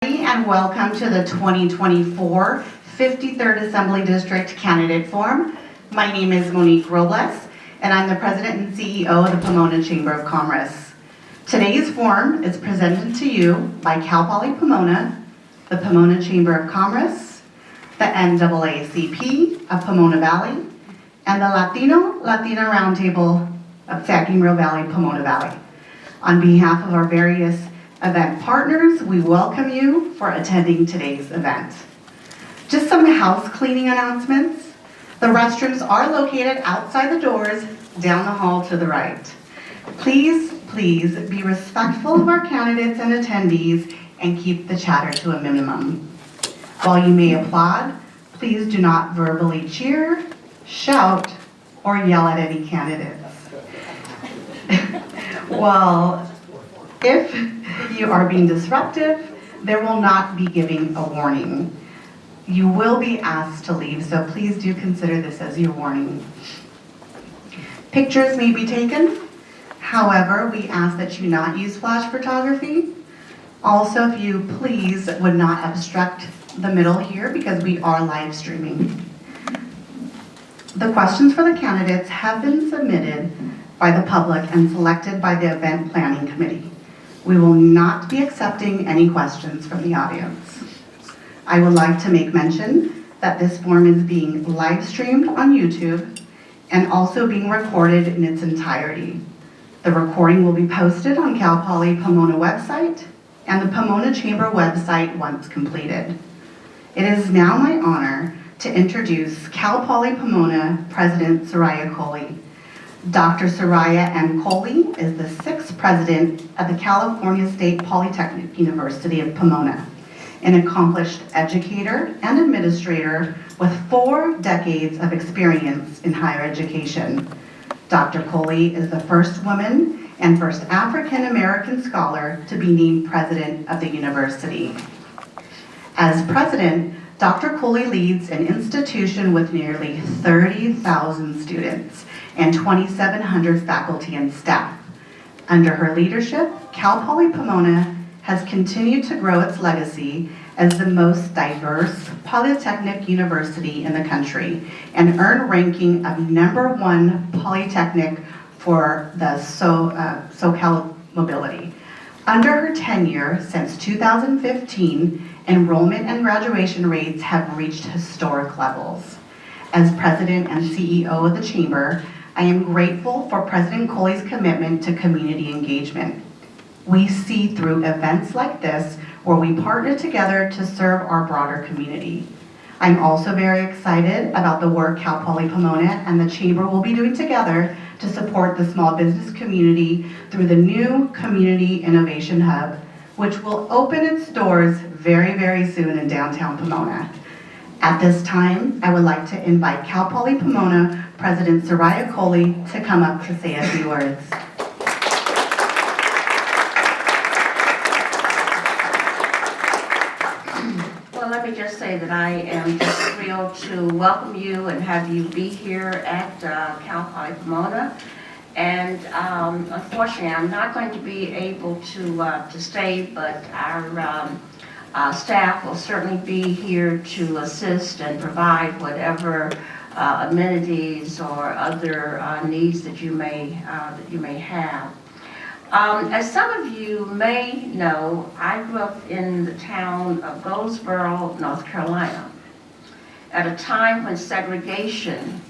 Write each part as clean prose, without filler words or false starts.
And welcome to the 2024 53rd Assembly District Candidate Forum. My name is Monique Robles, and I'm the President and CEO of the Pomona Chamber of Commerce. Today's forum is presented to you by Cal Poly Pomona, the Pomona Chamber of Commerce, the NAACP of Pomona Valley, and the Latina Roundtable of Sacking River Valley, Pomona Valley. On behalf of our various event partners, we welcome you for attending today's event. Just some house cleaning announcements. The restrooms are located outside the doors down the hall to the right. Please be respectful of our candidates and attendees and keep the chatter to a minimum. While you may applaud, please do not verbally cheer, shout, or yell at any candidates. Well, if you are being disruptive, there will not be giving a warning. You will be asked to leave, so please do consider this as your warning. Pictures may be taken. However, we ask that you not use flash photography. Also, if you please would not obstruct the middle here because we are live streaming. The questions for the candidates have been submitted by the public and selected by the event planning committee. We will not be accepting any questions from the audience. I would like to make mention that this forum is being live streamed on YouTube and also being recorded in its entirety. The recording will be posted on Cal Poly Pomona website and the Pomona Chamber website once completed. It is now my honor to introduce Cal Poly Pomona President Soraya Coley. Dr. Soraya M. Coley is the 6th president of the California State Polytechnic University of Pomona, an accomplished educator and administrator with 4 decades of experience in higher education. Dr. Coley is the first woman and first African American scholar to be named president of the university. As president, Dr. Coley leads an institution with nearly 30,000 students and 2,700 faculty and staff. Under her leadership, Cal Poly Pomona has continued to grow its legacy as the most diverse polytechnic university in the country and earned ranking of #1 polytechnic for the SoCal Mobility. Under her tenure since 2015, enrollment and graduation rates have reached historic levels. As president and CEO of the Chamber, I am grateful for President Coley's commitment to community engagement. We see through events like this where we partner together to serve our broader community. I'm also very excited about the work Cal Poly Pomona and the Chamber will be doing together to support the small business community through the new Community Innovation Hub, which will open its doors very, very soon in downtown Pomona. At this time, I would like to invite Cal Poly Pomona President Soraya Coley to come up to say a few words. Well, let me just say that I am just thrilled to welcome you and have you be here at Cal Poly Pomona. And unfortunately, I'm not going to be able to stay, but our staff will certainly be here to assist and provide whatever amenities or other needs that you may have. As some of you may know, I grew up in the town of Goldsboro, North Carolina, at a time when segregation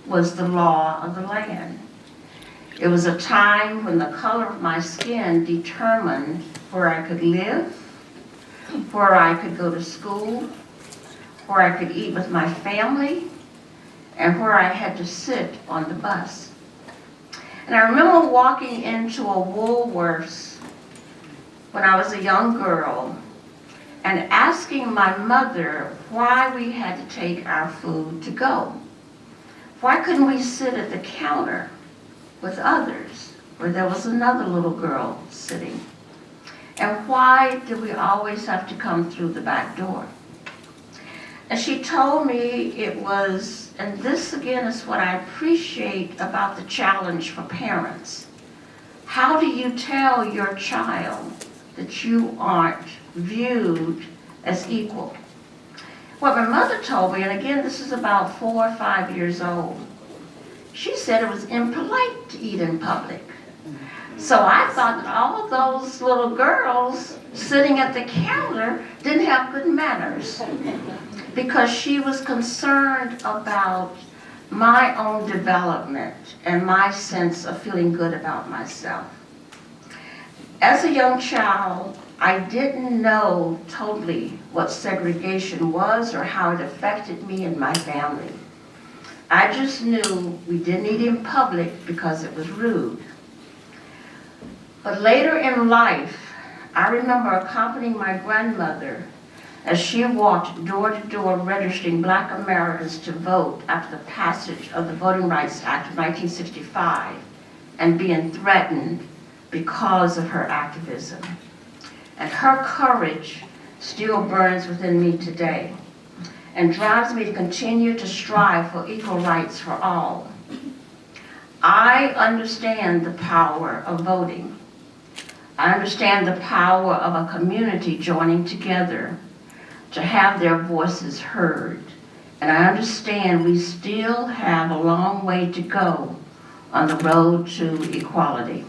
was the law of the land. It was a time when the color of my skin determined where I could live, where I could go to school, where I could eat with my family, and where I had to sit on the bus. And I remember walking into a Woolworth's when I was a young girl and asking my mother why we had to take our food to go. Why couldn't we sit at the counter with others where there was another little girl sitting? And why did we always have to come through the back door? And she told me it was, and this again is what I appreciate about the challenge for parents. How do you tell your child that you aren't viewed as equal. What my mother told me, and again, this is about 4 or 5 years old, she said it was impolite to eat in public. So I thought that all of those little girls sitting at the counter didn't have good manners, because she was concerned about my own development and my sense of feeling good about myself. As a young child, I didn't know totally what segregation was or how it affected me and my family. I just knew we didn't eat in public because it was rude. But later in life, I remember accompanying my grandmother as she walked door to door registering Black Americans to vote after the passage of the Voting Rights Act of 1965 and being threatened because of her activism. And her courage still burns within me today and drives me to continue to strive for equal rights for all. I understand the power of voting. I understand the power of a community joining together to have their voices heard. And I understand we still have a long way to go on the road to equality.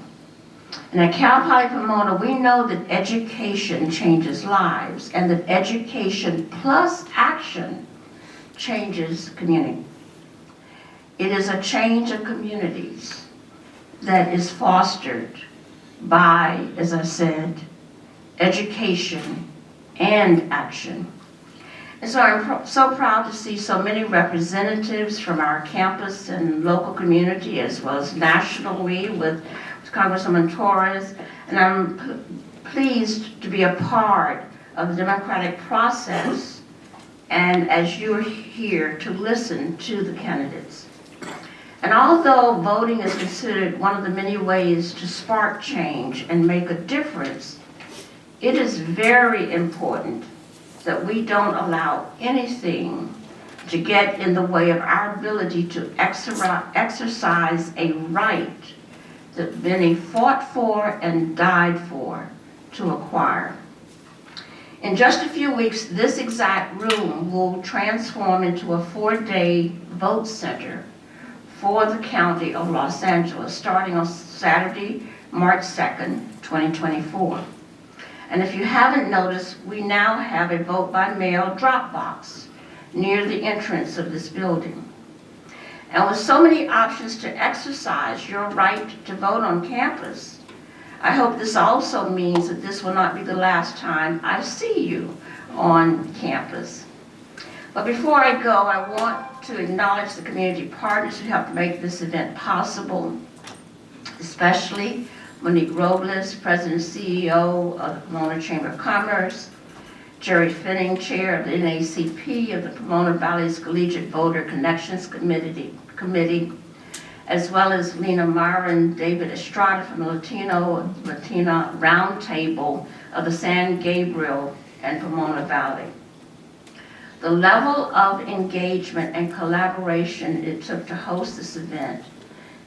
And at Cal Poly Pomona, we know that education changes lives, and that education plus action changes community. It is a change of communities that is fostered by, as I said, education and action. And so I'm so proud to see so many representatives from our campus and local community, as well as nationally with Congresswoman Torres, and I'm pleased to be a part of the democratic process, and as you're here to listen to the candidates. And although voting is considered one of the many ways to spark change and make a difference, it is very important that we don't allow anything to get in the way of our ability to exercise a right that many fought for and died for to acquire. In just a few weeks, this exact room will transform into a 4-day vote center for the County of Los Angeles, starting on Saturday, March 2nd, 2024. And if you haven't noticed, we now have a vote-by-mail drop box near the entrance of this building. And with so many options to exercise your right to vote on campus, I hope this also means that this will not be the last time I see you on campus. But before I go, I want to acknowledge the community partners who helped make this event possible, especially Monique Robles, President and CEO of the Pomona Chamber of Commerce, Jerry Finning, Chair of the NACP of the Pomona Valley's Collegiate Voter Connections Committee, as well as Lena Myron, David Estrada from the Latina Roundtable of the San Gabriel and Pomona Valley. The level of engagement and collaboration it took to host this event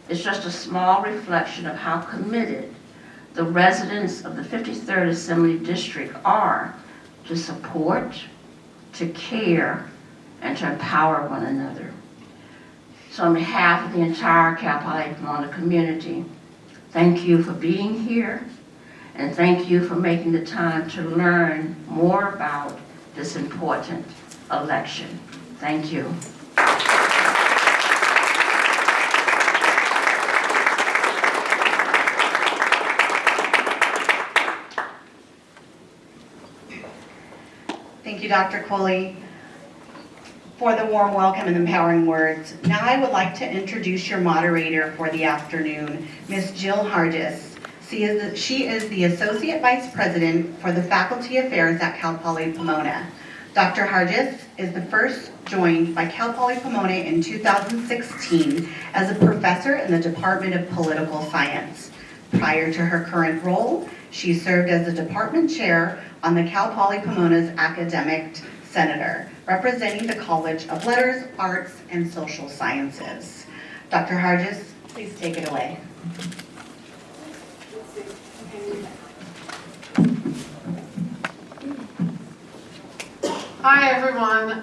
is just a small reflection of how committed the residents of the 53rd Assembly District are to support, to care, and to empower one another. So on behalf of the entire Cal Poly Pomona community, thank you for being here, and thank you for making the time to learn more about this important election. Thank you. Thank you, Dr. Coley, for the warm welcome and empowering words. Now I would like to introduce your moderator for the afternoon, Ms. Jill Hargis. She is the Associate Vice President for the Faculty Affairs at Cal Poly Pomona. Dr. Hargis is the first joined by Cal Poly Pomona in 2016 as a professor in the Department of Political Science. Prior to her current role, she served as the department chair on the Cal Poly Pomona's Academic Senator, representing the College of Letters, Arts, and Social Sciences. Dr. Hargis, please take it away. Hi, everyone.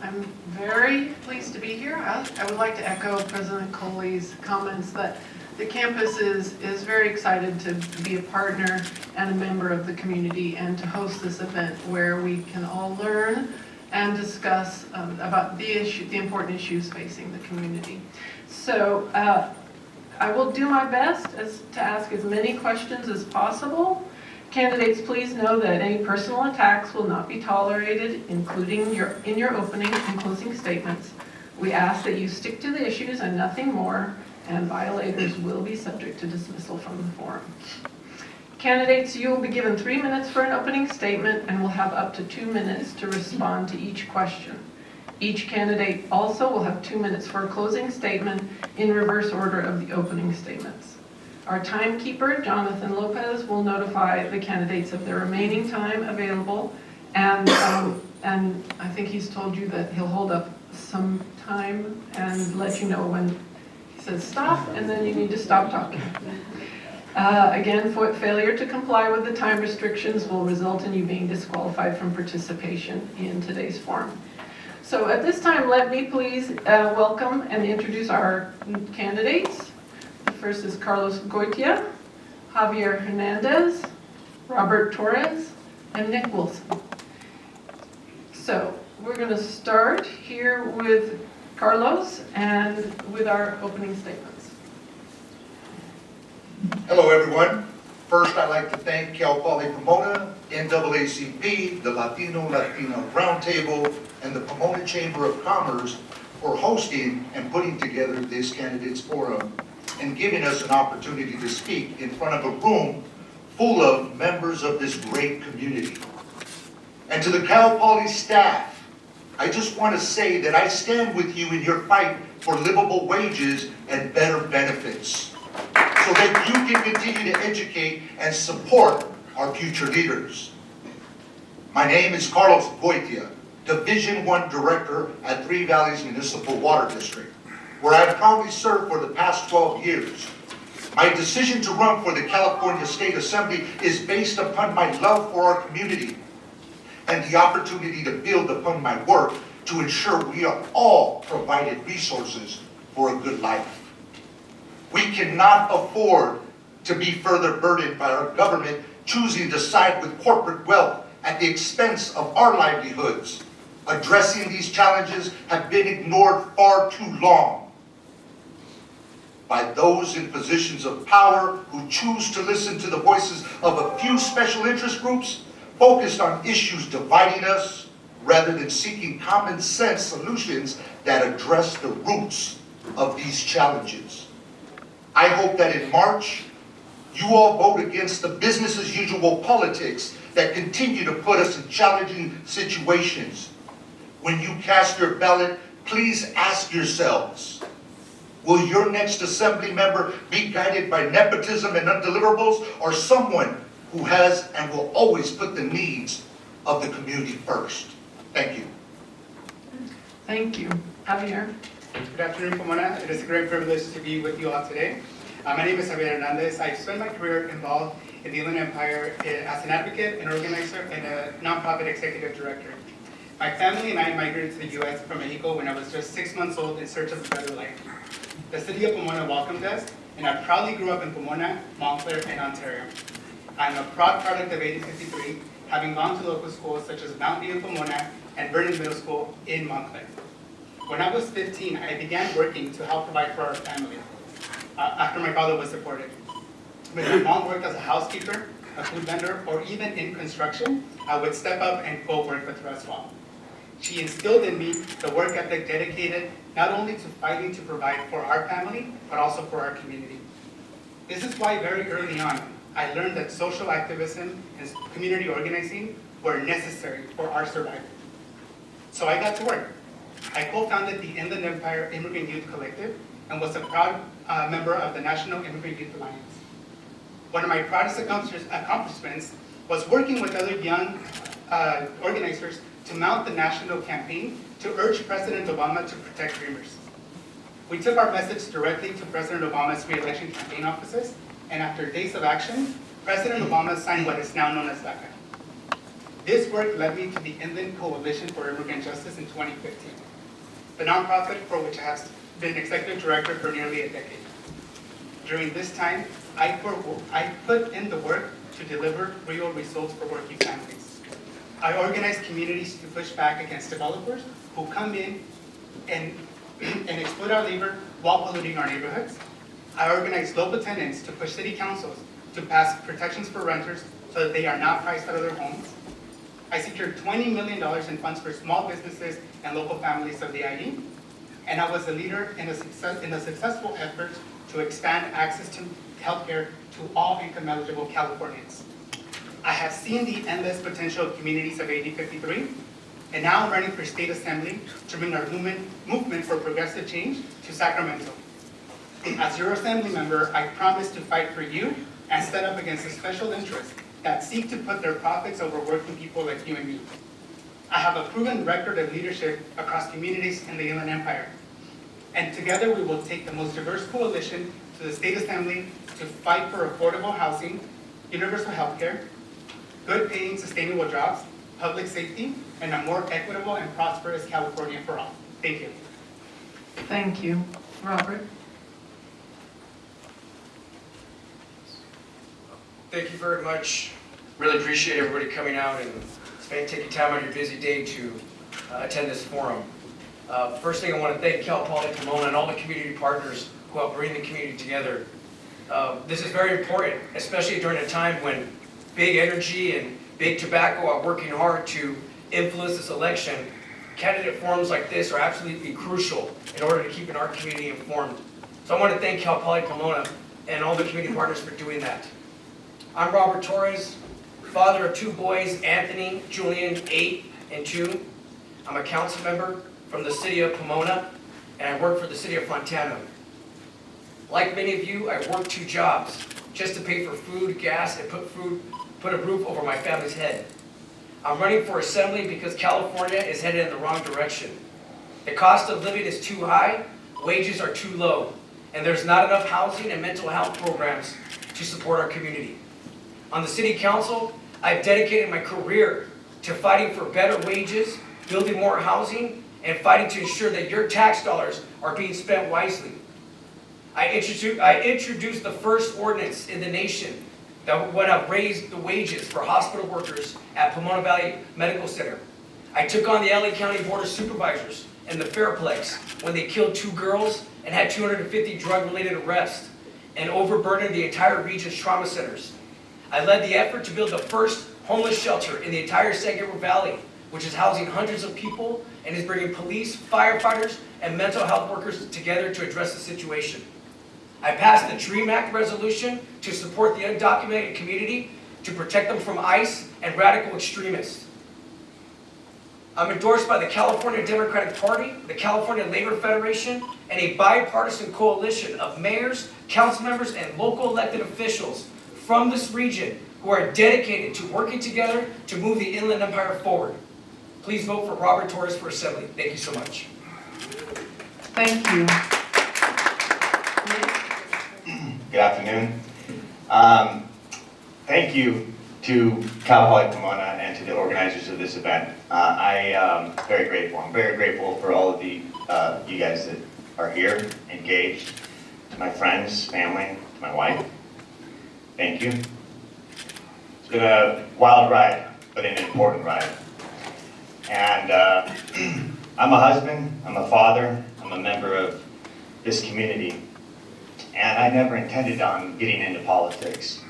I'm very pleased to be here. I would like to echo President Coley's comments that the campus is very excited to be a partner and a member of the community and to host this event where we can all learn and discuss about the important issues facing the community. So I will do my best to ask as many questions as possible. Candidates, please know that any personal attacks will not be tolerated, including in your opening and closing statements. We ask that you stick to the issues and nothing more, and violators will be subject to dismissal from the forum. Candidates, you will be given 3 minutes for an opening statement and will have up to 2 minutes to respond to each question. Each candidate also will have 2 minutes for a closing statement in reverse order of the opening statements. Our timekeeper, Jonathan Lopez, will notify the candidates of their remaining time available, and I think he's told you that he'll hold up some time and let you know when he says stop, and then you need to stop talking. Again, failure to comply with the time restrictions will result in you being disqualified from participation in today's forum. So at this time, let me please welcome and introduce our candidates. The first is Carlos Goitia, Javier Hernandez, Robert Torres, and Nick Wilson. So we're going to start here with Carlos and with our opening statements. Hello, everyone. First, I'd like to thank Cal Poly Pomona, NAACP, the Latino Roundtable, and the Pomona Chamber of Commerce for hosting and putting together this candidates forum and giving us an opportunity to speak in front of a room full of members of this great community. And to the Cal Poly staff, I just want to say that I stand with you in your fight for livable wages and better benefits, so that you can continue to educate and support our future leaders. My name is Carlos Goitia, Division I Director at Three Valleys Municipal Water District, where I have proudly served for the past 12 years. My decision to run for the California State Assembly is based upon my love for our community and the opportunity to build upon my work to ensure we are all provided resources for a good life. We cannot afford to be further burdened by our government choosing to side with corporate wealth at the expense of our livelihoods. Addressing these challenges have been ignored far too long by those in positions of power who choose to listen to the voices of a few special interest groups focused on issues dividing us rather than seeking common sense solutions that address the roots of these challenges. I hope that in March, you all vote against the business as usual politics that continue to put us in challenging situations. When you cast your ballot, please ask yourselves, will your next assembly member be guided by nepotism and undeliverables, or someone who has and will always put the needs of the community first? Thank you. Thank you. Javier. Good afternoon, Pomona. It is a great privilege to be with you all today. My name is Javier Hernandez. I've spent my career involved in the Inland Empire as an advocate, an organizer, and a nonprofit executive director. My family and I migrated to the U.S. from Mexico when I was just 6 months old in search of a better life. The city of Pomona welcomed us, and I proudly grew up in Pomona, Montclair, and Ontario. I'm a proud product of 1853, having gone to local schools such as Mount View in Pomona and Vernon Middle School in Montclair. When I was 15, I began working to help provide for our family after my father was deported. When my mom worked as a housekeeper, a food vendor, or even in construction, I would step up and go work with her as well. She instilled in me the work ethic dedicated not only to fighting to provide for our family, but also for our community. This is why very early on, I learned that social activism and community organizing were necessary for our survival. So I got to work. I co-founded the Inland Empire Immigrant Youth Collective and was a proud member of the National Immigrant Youth Alliance. One of my proudest accomplishments was working with other young organizers to mount the national campaign to urge President Obama to protect dreamers. We took our message directly to President Obama's re-election campaign offices, and after days of action, President Obama signed what is now known as DACA. This work led me to the Inland Coalition for Immigrant Justice in 2015, the nonprofit for which I have been executive director for nearly a decade. During this time, I put in the work to deliver real results for working families. I organize communities to push back against developers who come in and exploit our labor while polluting our neighborhoods. I organize local tenants to push city councils to pass protections for renters so that they are not priced out of their homes. I secured $20 million in funds for small businesses and local families of the ID, and I was a leader in a successful effort to expand access to healthcare to all income-eligible Californians. I have seen the endless potential of communities of AD 53, and now I'm running for state assembly to bring our movement for progressive change to Sacramento. As your assembly member, I promise to fight for you and stand up against the special interests that seek to put their profits over working people like you and me. I have a proven record of leadership across communities in the Inland Empire. And together we will take the most diverse coalition to the state assembly to fight for affordable housing, universal health care, good paying sustainable jobs, public safety, and a more equitable and prosperous California for all. Thank you. Thank you. Robert? Thank you very much. Really appreciate everybody coming out and taking time out of your busy day to attend this forum. First thing, I want to thank Cal Poly Pomona and all the community partners who help bring the community together. This is very important, especially during a time when big energy and big tobacco are working hard to influence this election. Candidate forums like this are absolutely crucial in order to keep our community informed. So I want to thank Cal Poly Pomona and all the community partners for doing that. I'm Robert Torres, father of two boys, Anthony, Julian, 8 and 2. I'm a council member from the city of Pomona, and I work for the city of Fontana. Like many of you, I work 2 jobs just to pay for food, gas, and put a roof over my family's head. I'm running for assembly because California is headed in the wrong direction. The cost of living is too high, wages are too low, and there's not enough housing and mental health programs to support our community. On the city council, I've dedicated my career to fighting for better wages, building more housing, and fighting to ensure that your tax dollars are being spent wisely. I introduced the first ordinance in the nation that would have raised the wages for hospital workers at Pomona Valley Medical Center. I took on the LA County Board of Supervisors and the Fairplex when they killed 2 girls and had 250 drug-related arrests and overburdened the entire region's trauma centers. I led the effort to build the first homeless shelter in the entire San Gabriel Valley, which is housing hundreds of people and is bringing police, firefighters, and mental health workers together to address the situation. I passed the DREAM Act resolution to support the undocumented community to protect them from ICE and radical extremists. I'm endorsed by the California Democratic Party, the California Labor Federation, and a bipartisan coalition of mayors, council members, and local elected officials from this region who are dedicated to working together to move the Inland Empire forward. Please vote for Robert Torres for Assembly. Thank you so much. Thank you. Good afternoon. Thank you to Cal Poly Pomona and to the organizers of this event. I am very grateful. I'm very grateful for all of the you guys that are here, engaged, to my friends, family, to my wife. Thank you. It's been a wild ride, but an important ride. And I'm a husband, I'm a father, I'm a member of this community, and I never intended on getting into politics.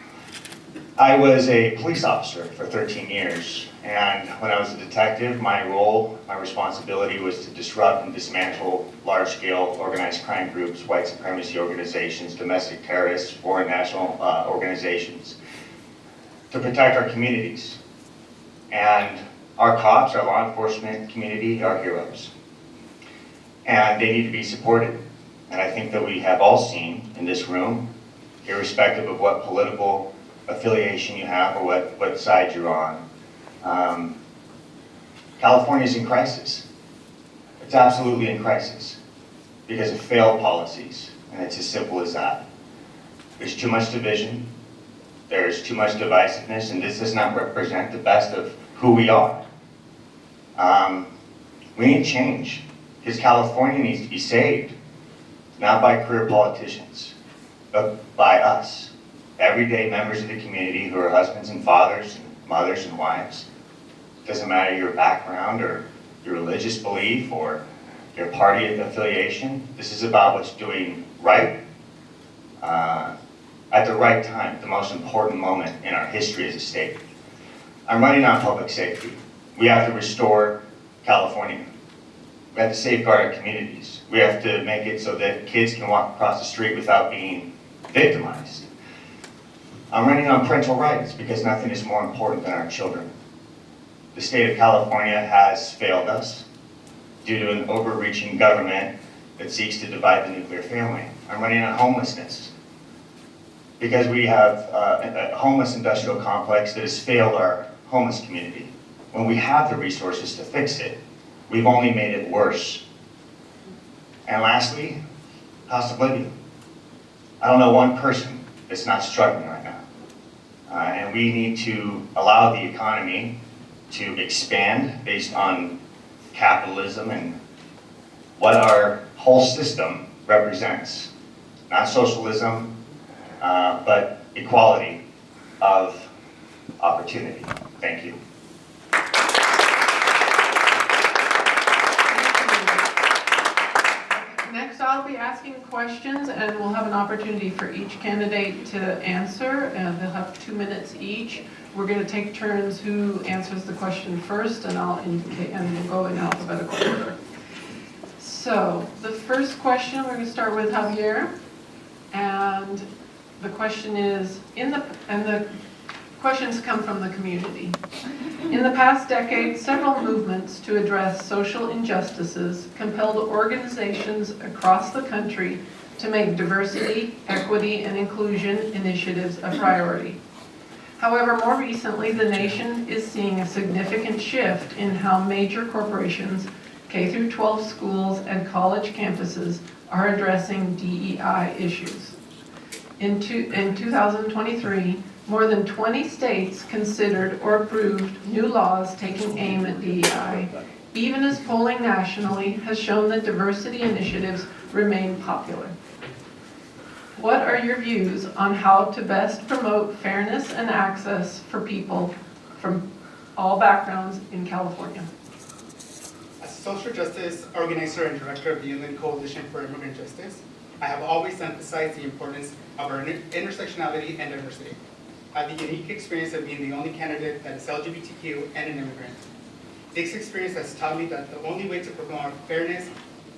I was a police officer for 13 years, and when I was a detective, my role, my responsibility was to disrupt and dismantle large-scale organized crime groups, white supremacy organizations, domestic terrorists, foreign national organizations, to protect our communities. And our cops, our law enforcement community, are heroes. And they need to be supported. And I think that we have all seen in this room, irrespective of what political affiliation you have or what side you're on, California's in crisis. It's absolutely in crisis because of failed policies, and it's as simple as that. There's too much division, there's too much divisiveness, and this does not represent the best of who we are. We need change, because California needs to be saved, not by career politicians, but by us, everyday members of the community who are husbands and fathers and mothers and wives. Doesn't matter your background or your religious belief or your party affiliation. This is about what's doing right at the right time, the most important moment in our history as a state. I'm running on public safety. We have to restore California. We have to safeguard our communities. We have to make it so that kids can walk across the street without being victimized. I'm running on parental rights because nothing is more important than our children. The state of California has failed us due to an overreaching government that seeks to divide the nuclear family. I'm running on homelessness because we have a homeless industrial complex that has failed our homeless community. When we have the resources to fix it, we've only made it worse. And lastly, cost of living. I don't know one person that's not struggling right now. And we need to allow the economy to expand based on capitalism and what our whole system represents. Not socialism, but equality of opportunity. Thank you. Next, I'll be asking questions, and we'll have an opportunity for each candidate to answer, and they'll have 2 minutes each. We're going to take turns who answers the question first, and I'll indicate, and we'll go in alphabetical order. So, the first question, we're going to start with Javier, and the question is, the questions come from the community. In the past decade, several movements to address social injustices compelled organizations across the country to make diversity, equity, and inclusion initiatives a priority. However, more recently, the nation is seeing a significant shift in how major corporations, K-12 schools, and college campuses are addressing DEI issues. In 2023, more than 20 states considered or approved new laws taking aim at DEI, even as polling nationally has shown that diversity initiatives remain popular. What are your views on how to best promote fairness and access for people from all backgrounds in California? As a social justice organizer and director of the Inland Coalition for Immigrant Justice, I have always emphasized the importance of our intersectionality and diversity. I have the unique experience of being the only candidate that is LGBTQ and an immigrant. This experience has taught me that the only way to promote fairness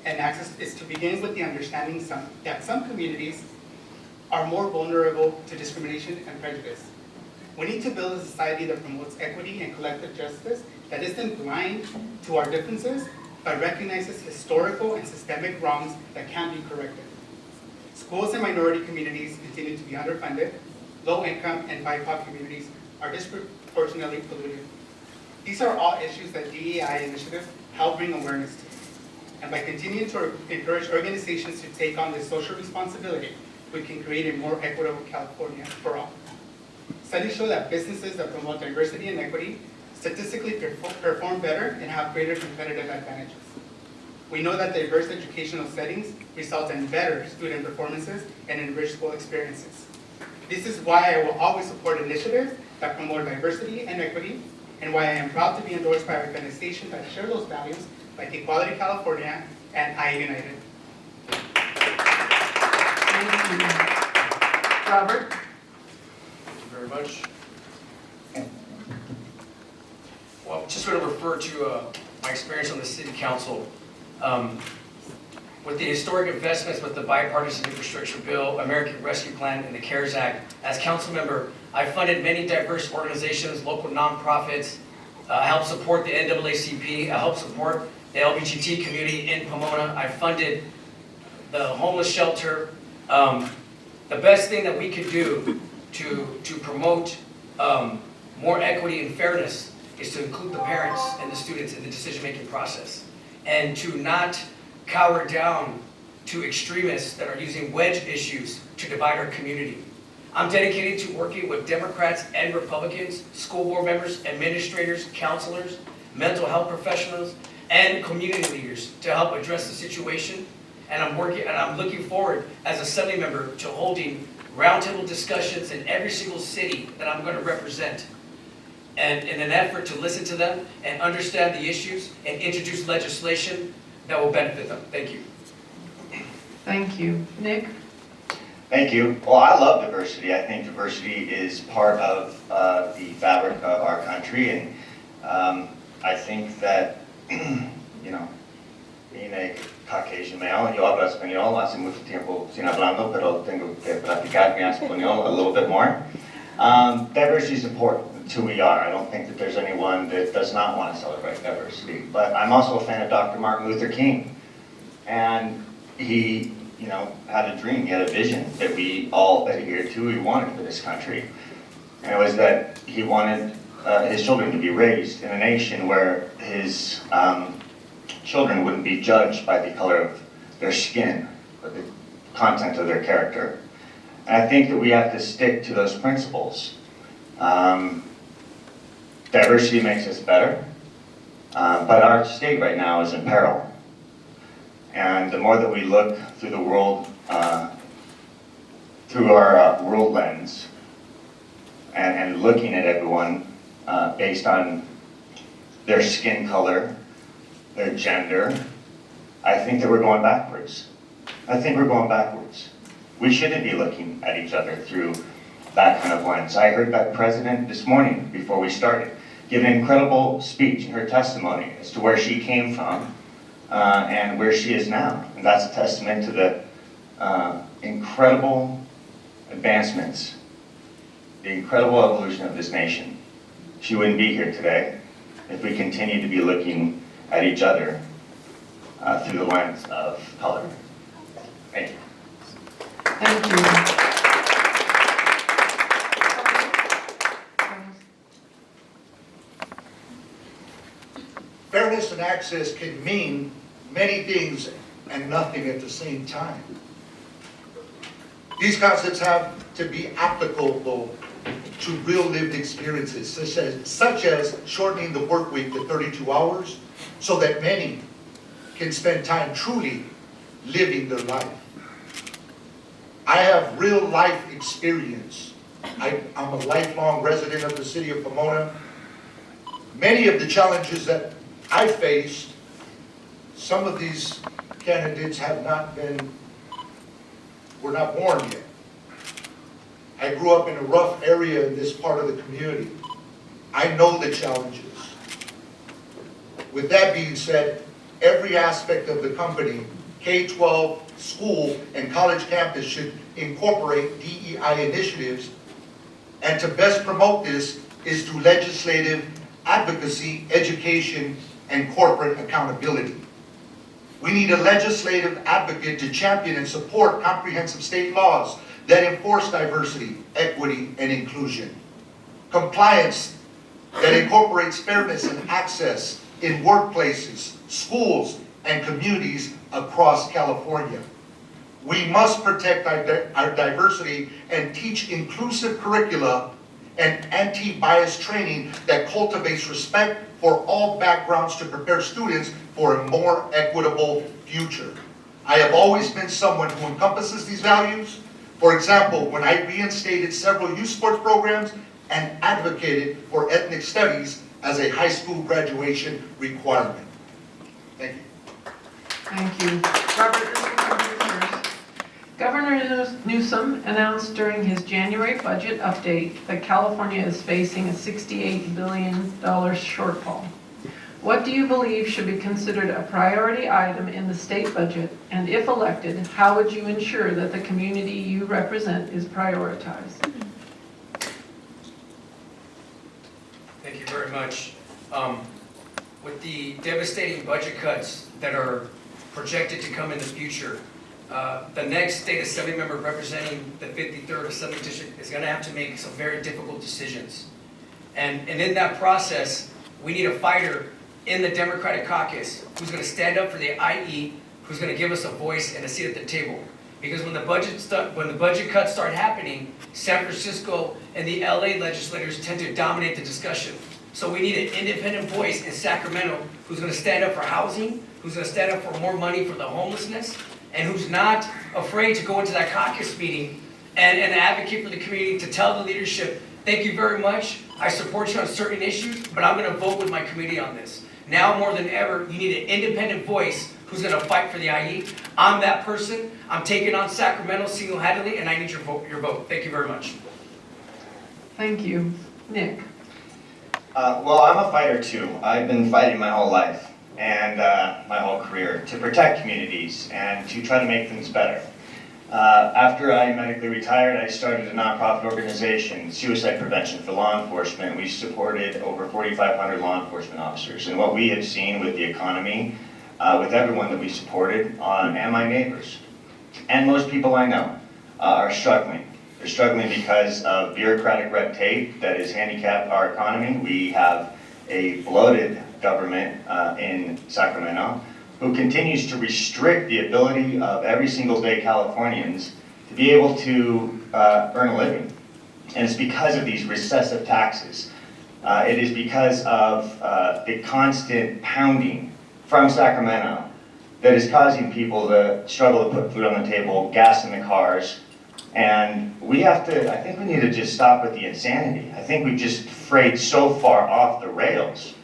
and access is to begin with the understanding that some communities are more vulnerable to discrimination and prejudice. We need to build a society that promotes equity and collective justice that isn't blind to our differences, but recognizes historical and systemic wrongs that can be corrected. Schools in minority communities continue to be underfunded. Low-income and BIPOC communities are disproportionately polluted. These are all issues that DEI initiatives help bring awareness to. And by continuing to encourage organizations to take on this social responsibility, we can create a more equitable California for all. Studies show that businesses that promote diversity and equity statistically perform better and have greater competitive advantages. We know that diverse educational settings result in better student performances and enriched school experiences. This is why I will always support initiatives that promote diversity and equity, and why I am proud to be endorsed by organizations that share those values, like Equality California and I United. Thank you. Robert? Thank you very much. Well, I'm just going to refer to my experience on the city council. With the historic investments with the bipartisan infrastructure bill, American Rescue Plan, and the CARES Act, as council member, I funded many diverse organizations, local nonprofits. I helped support the NAACP. I helped support the LGBT community in Pomona. I funded the homeless shelter. The best thing that we could do to promote more equity and fairness is to include the parents and the students in the decision-making process, and to not cower down to extremists that are using wedge issues to divide our community. I'm dedicated to working with Democrats and Republicans, school board members, administrators, counselors, mental health professionals, and community leaders to help address the situation. And I'm looking forward as Assembly member to holding roundtable discussions in every single city that I'm going to represent. And in an effort to listen to them and understand the issues and introduce legislation that will benefit them. Thank you. Thank you. Nick? Thank you. Well, I love diversity. I think diversity is part of the fabric of our country, and I think that, you know, being a Caucasian male, yo hablo español, hace mucho tiempo sin hablando, pero tengo que practicar mi español a little bit more. Diversity is important. It's who we are. I don't think that there's anyone that does not want to celebrate diversity. But I'm also a fan of Dr. Martin Luther King, and he, you know, had a dream, he had a vision that we all adhered to, he wanted for this country. And it was that he wanted his children to be raised in a nation where his children wouldn't be judged by the color of their skin, but the content of their character. And I think that we have to stick to those principles. Diversity makes us better, but our state right now is in peril. And the more that we look through the world, through our world lens, and looking at everyone based on their skin color, their gender, I think that we're going backwards. I think we're going backwards. We shouldn't be looking at each other through that kind of lens. I heard that president this morning, before we started, give an incredible speech in her testimony as to where she came from and where she is now. And that's a testament to the incredible advancements, the incredible evolution of this nation. She wouldn't be here today if we continue to be looking at each other through the lens of color. Thank you. Thank you. Fairness and access can mean many things and nothing at the same time. These concepts have to be applicable to real lived experiences, such as shortening the work week to 32 hours so that many can spend time truly living their life. I have real life experience. I'm a lifelong resident of the city of Pomona. Many of the challenges that I faced, some of these candidates were not born yet. I grew up in a rough area in this part of the community. I know the challenges. With that being said, every aspect of the company, K-12, school, and college campus should incorporate DEI initiatives, and to best promote this is through legislative advocacy, education, and corporate accountability. We need a legislative advocate to champion and support comprehensive state laws that enforce diversity, equity, and inclusion. Compliance that incorporates fairness and access in workplaces, schools, and communities across California. We must protect our diversity and teach inclusive curricula and anti-bias training that cultivates respect for all backgrounds to prepare students for a more equitable future. I have always been someone who encompasses these values. For example, when I reinstated several youth sports programs and advocated for ethnic studies as a high school graduation requirement. Thank you. Thank you. Robert, this will come to you first. Governor Newsom announced during his January budget update that California is facing a $68 billion shortfall. What do you believe should be considered a priority item in the state budget? And if elected, how would you ensure that the community you represent is prioritized? Thank you very much. With the devastating budget cuts that are projected to come in the future, the next state assembly member representing the 53rd Assembly District is going to have to make some very difficult decisions. And in that process, we need a fighter in the Democratic caucus who's going to stand up for the IE, who's going to give us a voice and a seat at the table. Because when the budget cuts start happening, San Francisco and the LA legislators tend to dominate the discussion. So we need an independent voice in Sacramento who's gonna stand up for housing, who's gonna stand up for more money for the homelessness, and who's not afraid to go into that caucus meeting and advocate for the community, to tell the leadership, thank you very much, I support you on certain issues, but I'm gonna vote with my committee on this. Now more than ever, you need an independent voice who's gonna fight for the IE. I'm that person, I'm taking on Sacramento single-handedly, and I need your vote. Thank you very much. Thank you. Nick? Well, I'm a fighter too. I've been fighting my whole life and my whole career to protect communities and to try to make things better. After I medically retired, I started a nonprofit organization, Suicide Prevention for Law Enforcement. We supported over 4,500 law enforcement officers. And what we have seen with the economy, with everyone that we supported, and my neighbors, and most people I know, are struggling. They're struggling because of bureaucratic red tape that has handicapped our economy. We have a bloated government in Sacramento who continues to restrict the ability of every single day Californians to be able to earn a living. And it's because of these recessive taxes. It is because of the constant pounding from Sacramento that is causing people to struggle to put food on the table, gas in the cars. And we have to, I think we need to just stop with the insanity. I think we've just frayed so far off the rails.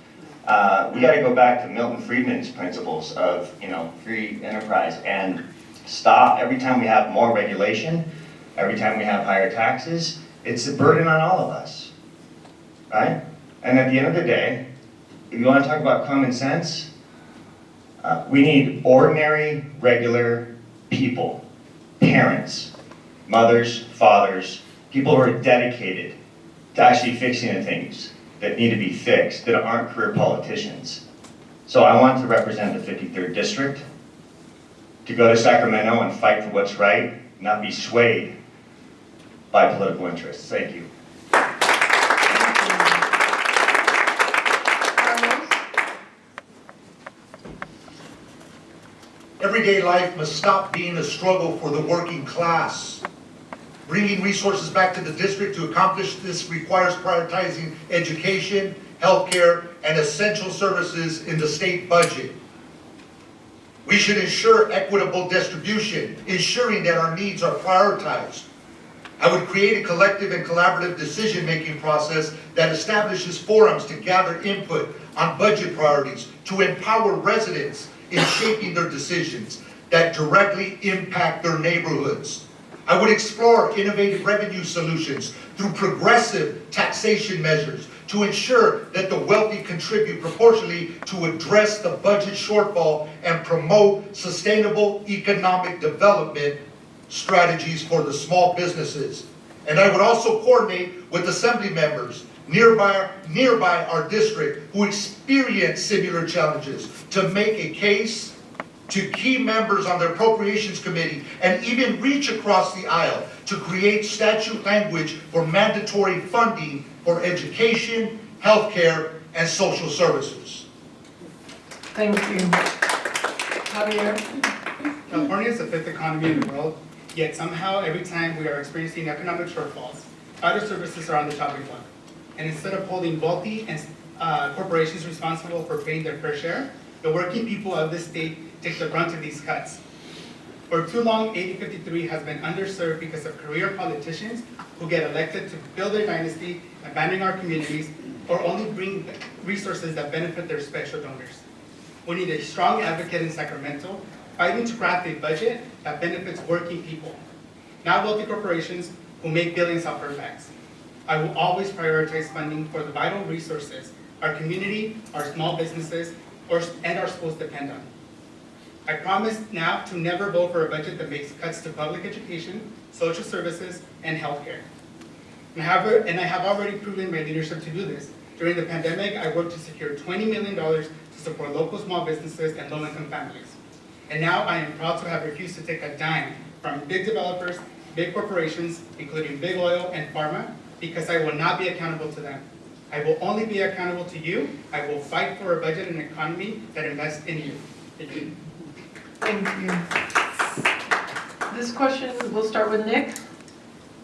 We got to go back to Milton Friedman's principles of, free enterprise and stop. Every time we have more regulation, every time we have higher taxes, it's a burden on all of us, right? And at the end of the day, if you want to talk about common sense, we need ordinary, regular people, parents, mothers, fathers, people who are dedicated to actually fixing the things that need to be fixed, that aren't career politicians. So I want to represent the 53rd District, to go to Sacramento and fight for what's right, not be swayed by political interests. Thank you. Everyday life must stop being a struggle for the working class. Bringing resources back to the district to accomplish this requires prioritizing education, healthcare, and essential services in the state budget. We should ensure equitable distribution, ensuring that our needs are prioritized. I would create a collective and collaborative decision-making process that establishes forums to gather input on budget priorities, to empower residents in shaping their decisions that directly impact their neighborhoods. I would explore innovative revenue solutions through progressive taxation measures to ensure that the wealthy contribute proportionally to address the budget shortfall and promote sustainable economic development strategies for the small businesses. And I would also coordinate with assembly members nearby our district who experience similar challenges to make a case to key members on the Appropriations Committee and even reach across the aisle to create statute language for mandatory funding for education, healthcare, and social services. Thank you. Javier? California is the fifth economy in the world, yet somehow every time we are experiencing economic shortfalls, other services are on the chopping block. And instead of holding wealthy and corporations responsible for paying their fair share, the working people of this state take the brunt of these cuts. For too long, AB 53 has been underserved because of career politicians who get elected to build their dynasty, abandon our communities, or only bring resources that benefit their special donors. We need a strong advocate in Sacramento fighting to craft a budget that benefits working people, not wealthy corporations who make billions off our backs. I will always prioritize funding for the vital resources our community, our small businesses, and our schools depend on. I promise now to never vote for a budget that makes cuts to public education, social services, and healthcare. And I have already proven my leadership to do this. During the pandemic, I worked to secure $20 million to support local small businesses and low-income families. And now I am proud to have refused to take a dime from big developers, big corporations, including big oil and pharma, because I will not be accountable to them. I will only be accountable to you. I will fight for a budget and economy that invests in you. Thank you. Thank you. This question, we'll start with Nick.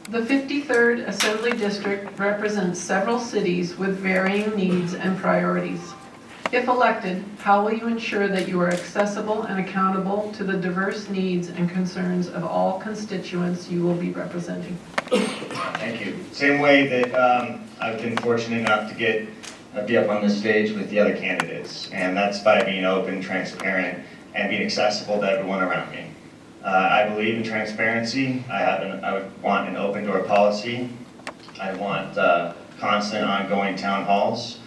The 53rd Assembly District represents several cities with varying needs and priorities. If elected, how will you ensure that you are accessible and accountable to the diverse needs and concerns of all constituents you will be representing? Thank you. Same way that I've been fortunate enough to be up on this stage with the other candidates, and that's by being open, transparent, and being accessible to everyone around me. I believe in transparency. I would want an open door policy. I want constant ongoing town halls,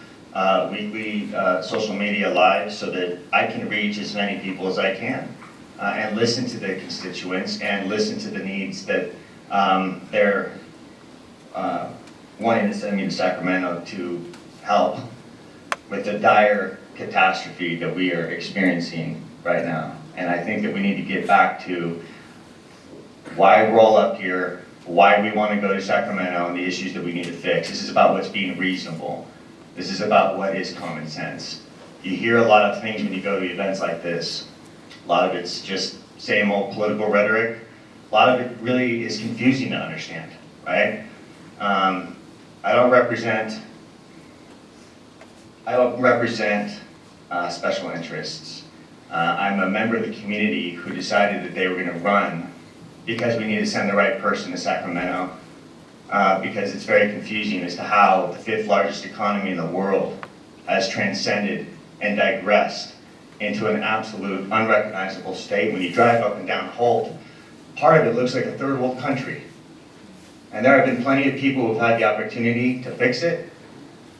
weekly social media lives so that I can reach as many people as I can and listen to the constituents and listen to the needs that they're wanting to send me to Sacramento to help with the dire catastrophe that we are experiencing right now. And I think that we need to get back to why we're all up here, why we want to go to Sacramento, and the issues that we need to fix. This is about what's being reasonable. This is about what is common sense. You hear a lot of things when you go to events like this. A lot of it's just same old political rhetoric. A lot of it really is confusing to understand, right? I don't represent special interests. I'm a member of the community who decided that they were going to run because we need to send the right person to Sacramento, because it's very confusing as to how the 5th largest economy in the world has transcended and digressed into an absolute unrecognizable state. When you drive up and down Holt, part of it looks like a third world country. And there have been plenty of people who've had the opportunity to fix it,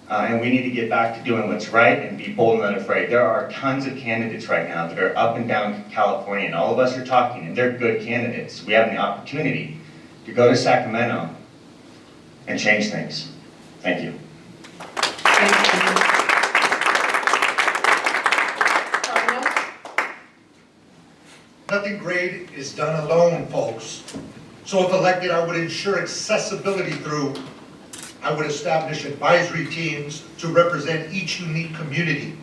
and we need to get back to doing what's right and be bold and unafraid. There are tons of candidates right now that are up and down California, and all of us are talking, and they're good candidates. We have the opportunity to go to Sacramento and change things. Thank you. Thank you. Carlos? Nothing great is done alone, folks. So if elected, I would ensure accessibility through, I would establish advisory teams to represent each unique community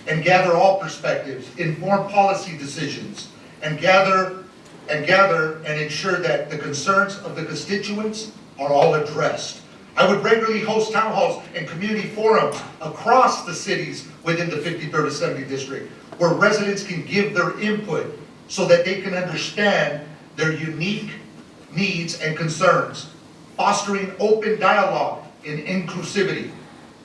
and gather all perspectives, inform policy decisions, and gather and ensure that the concerns of the constituents are all addressed. I would regularly host town halls and community forums across the cities within the 53rd Assembly District where residents can give their input so that they can understand their unique needs and concerns, fostering open dialogue and inclusivity.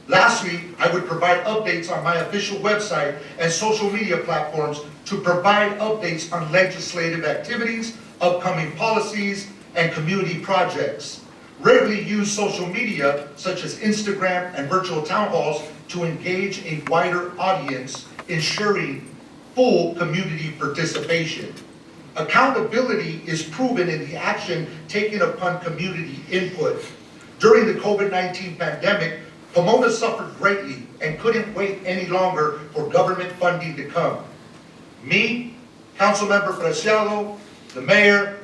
Lastly, I would provide updates on my official website and social media platforms to provide updates on legislative activities, upcoming policies, and community projects. Regularly use social media such as Instagram and virtual town halls to engage a wider audience, ensuring full community participation. Accountability is proven in the action taken upon community input. During the COVID-19 pandemic, Pomona suffered greatly and couldn't wait any longer for government funding to come. Me, Councilmember Preciado, the mayor,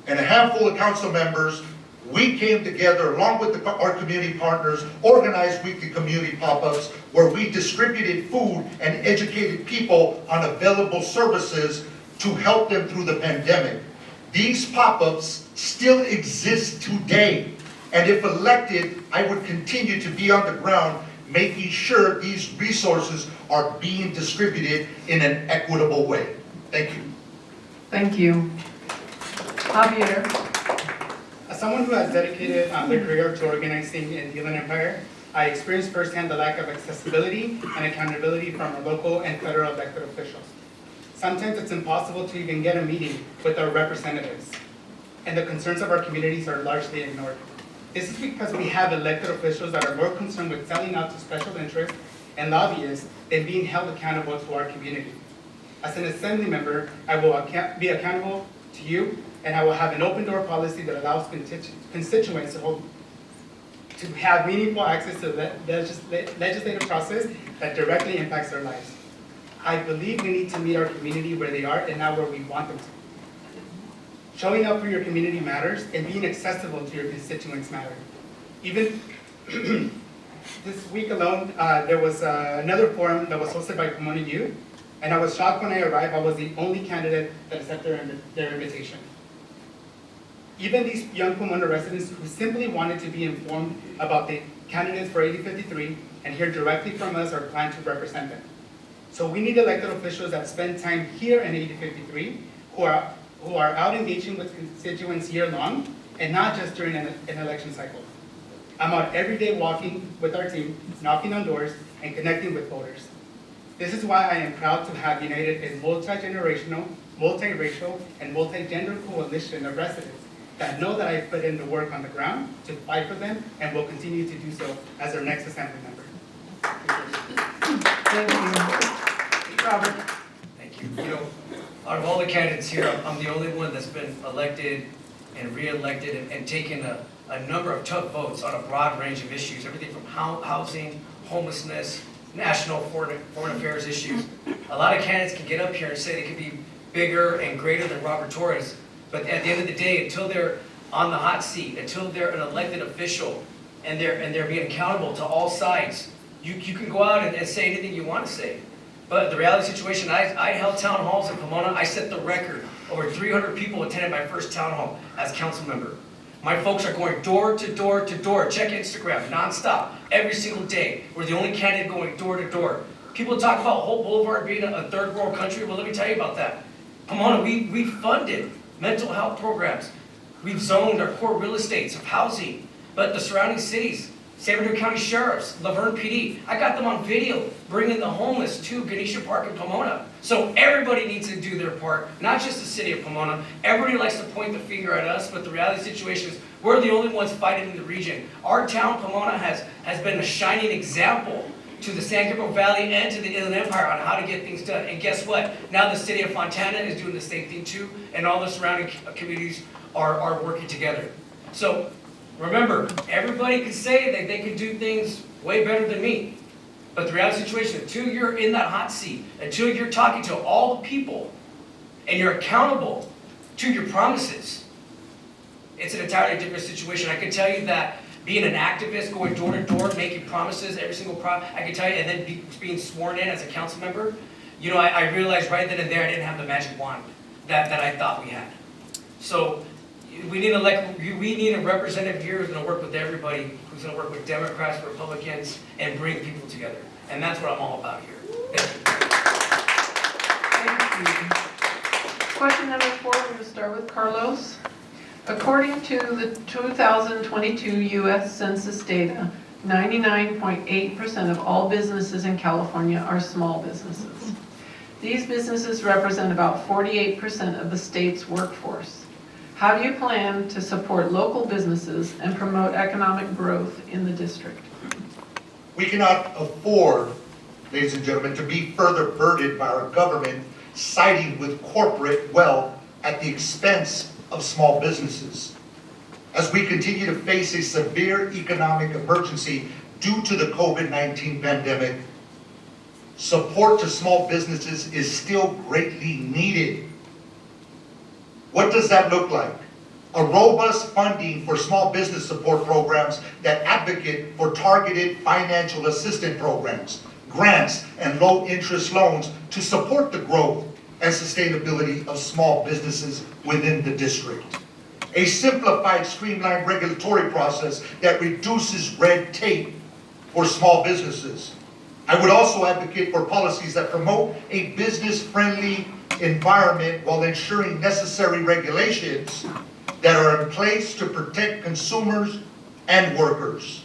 and a handful of council members, we came together along with our community partners, organized weekly community pop-ups where we distributed food and educated people on available services to help them through the pandemic. These pop-ups still exist today. And if elected, I would continue to be on the ground, making sure these resources are being distributed in an equitable way. Thank you. Thank you. Javier? As someone who has dedicated their career to organizing in the Inland Empire, I experienced firsthand the lack of accessibility and accountability from our local and federal elected officials. Sometimes it's impossible to even get a meeting with our representatives, and the concerns of our communities are largely ignored. This is because we have elected officials that are more concerned with selling out to special interests and lobbyists than being held accountable to our community. As an assembly member, I will be accountable to you, and I will have an open door policy that allows constituents to have meaningful access to the legislative process that directly impacts their lives. I believe we need to meet our community where they are and not where we want them to. Showing up for your community matters, and being accessible to your constituents matter. Even this week alone, there was another forum that was hosted by Pomona Youth, and I was shocked when I arrived. I was the only candidate that accepted their invitation. Even these young Pomona residents who simply wanted to be informed about the candidates for 8053 and hear directly from us our plan to represent them. So we need elected officials that spend time here in 8053 who are out engaging with constituents year long and not just during an election cycle. I'm out every day walking with our team, knocking on doors, and connecting with voters. This is why I am proud to have united a multi-generational, multiracial, and multi-gender coalition of residents that know that I put in the work on the ground to fight for them and will continue to do so as their next assembly member. Thank you. Robert? Thank you. You know, out of all the candidates here, I'm the only one that's been elected and re-elected and taken a number of tough votes on a broad range of issues, everything from housing, homelessness, national foreign affairs issues. A lot of candidates can get up here and say they could be bigger and greater than Robert Torres, but at the end of the day, until they're on the hot seat, until they're an elected official and they're being accountable to all sides, you can go out and say anything you want to say. But the reality situation, I held town halls in Pomona. I set the record. Over 300 people attended my first town hall as council member. My folks are going door to door to door. Check Instagram, nonstop, every single day. We're the only candidate going door to door. People talk about Hope Boulevard being a third world country. Well, let me tell you about that. Pomona, we funded mental health programs. We've zoned our core real estates of housing. But the surrounding cities, San Bernardino County Sheriffs, Laverne PD, I got them on video bringing the homeless to Ganesha Park in Pomona. So everybody needs to do their part, not just the city of Pomona. Everybody likes to point the finger at us, but the reality situation is we're the only ones fighting in the region. Our town, Pomona, has been a shining example to the San Gabriel Valley and to the Inland Empire on how to get things done. And guess what? Now the city of Fontana is doing the same thing too, and all the surrounding communities are working together. So remember, everybody can say that they can do things way better than me. But the reality situation, until you're in that hot seat, until you're talking to all the people, and you're accountable to your promises, it's an entirely different situation. I can tell you that being an activist, going door to door, making promises, every single I can tell you, and then being sworn in as a council member, you know, I realized right then and there I didn't have the magic wand that I thought we had. So we need a representative here who's going to work with everybody, who's going to work with Democrats, Republicans, and bring people together. And that's what I'm all about here. Thank you. Question number 4, we're going to start with Carlos. According to the 2022 U.S. Census data, 99.8% of all businesses in California are small businesses. These businesses represent about 48% of the state's workforce. How do you plan to support local businesses and promote economic growth in the district? We cannot afford, ladies and gentlemen, to be further burdened by our government siding with corporate wealth at the expense of small businesses. As we continue to face a severe economic emergency due to the COVID-19 pandemic, support to small businesses is still greatly needed. What does that look like? A robust funding for small business support programs that advocate for targeted financial assistance programs, grants, and low-interest loans to support the growth and sustainability of small businesses within the district. A simplified, streamlined regulatory process that reduces red tape for small businesses. I would also advocate for policies that promote a business-friendly environment while ensuring necessary regulations that are in place to protect consumers and workers.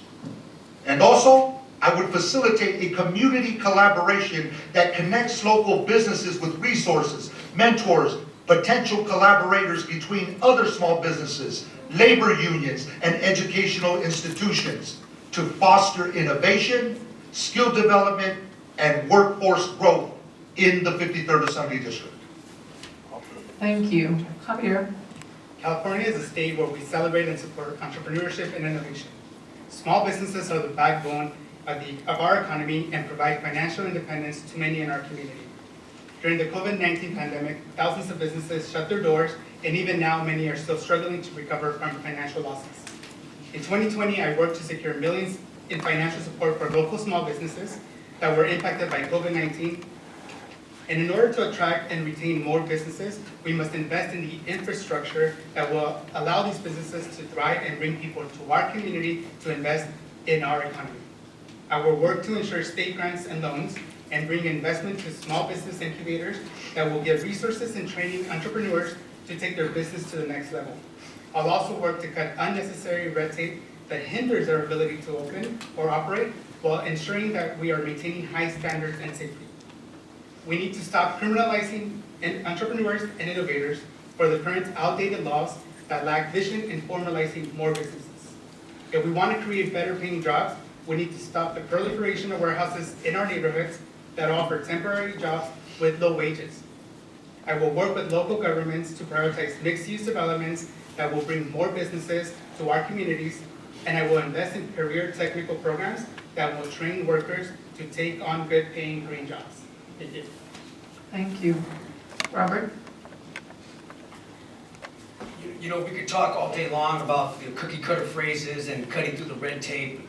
And also, I would facilitate a community collaboration that connects local businesses with resources, mentors, potential collaborators between other small businesses, labor unions, and educational institutions to foster innovation, skill development, and workforce growth in the 53rd Assembly District. Thank you. Javier? California is a state where we celebrate and support entrepreneurship and innovation. Small businesses are the backbone of our economy and provide financial independence to many in our community. During the COVID-19 pandemic, thousands of businesses shut their doors, and even now many are still struggling to recover from financial losses. In 2020, I worked to secure millions in financial support for local small businesses that were impacted by COVID-19, And in order to attract and retain more businesses, we must invest in the infrastructure that will allow these businesses to thrive and bring people to our community to invest in our economy. I will work to ensure state grants and loans and bring investment to small business incubators that will give resources and training entrepreneurs to take their business to the next level. I'll also work to cut unnecessary red tape that hinders our ability to open or operate while ensuring that we are maintaining high standards and safety. We need to stop criminalizing entrepreneurs and innovators for the current outdated laws that lack vision in formalizing more businesses. If we want to create better paying jobs, we need to stop the proliferation of warehouses in our neighborhoods that offer temporary jobs with low wages. I will work with local governments to prioritize mixed-use developments that will bring more businesses to our communities, and I will invest in career technical programs that will train workers to take on good-paying green jobs. Thank you. Thank you. Robert? You know, we could talk all day long about the cookie cutter phrases and cutting through the red tape,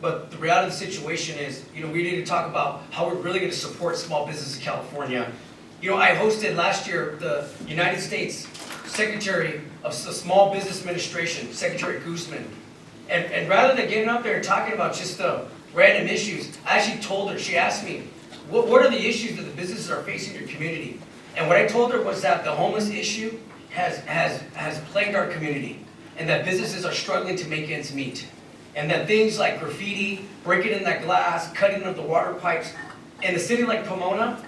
but the reality of the situation is, you know, we need to talk about how we're really going to support small business in California. You know, I hosted last year the United States Secretary of Small Business Administration, Secretary Guzman, and rather than getting up there and talking about just the random issues, I actually told her, she asked me, what are the issues that the businesses are facing in your community? And what I told her was that the homeless issue has plagued our community, and that businesses are struggling to make ends meet. And that things like graffiti, breaking in that glass, cutting of the water pipes, in a city like Pomona,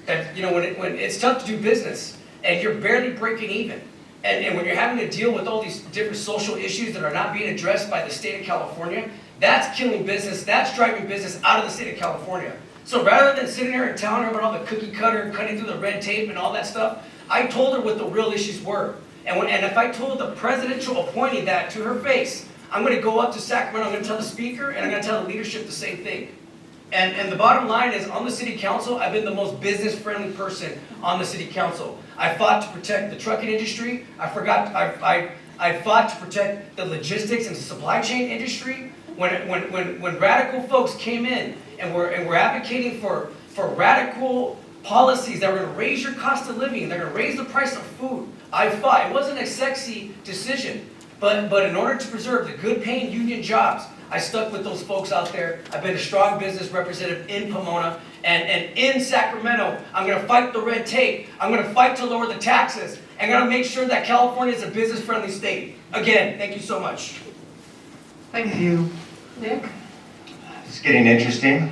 that, you know, when it's tough to do business, and you're barely breaking even, and when you're having to deal with all these different social issues that are not being addressed by the state of California, that's killing business, that's driving business out of the state of California. So rather than sitting there and telling her about all the cookie cutter, cutting through the red tape and all that stuff, I told her what the real issues were. And if I told the presidential appointee that to her face, I'm going to go up to Sacramento, I'm going to tell the speaker, and I'm going to tell the leadership the same thing. And the bottom line is, on the city council, I've been the most business-friendly person on the city council. I fought to protect the trucking industry. I fought to protect the logistics and supply chain industry. When radical folks came in and were advocating for radical policies that were going to raise your cost of living, they're going to raise the price of food, I fought. It wasn't a sexy decision, but in order to preserve the good-paying union jobs, I stuck with those folks out there. I've been a strong business representative in Pomona, and in Sacramento, I'm going to fight the red tape. I'm going to fight to lower the taxes. I'm going to make sure that California is a business-friendly state. Again, thank you so much. Thank you. Nick? It's getting interesting.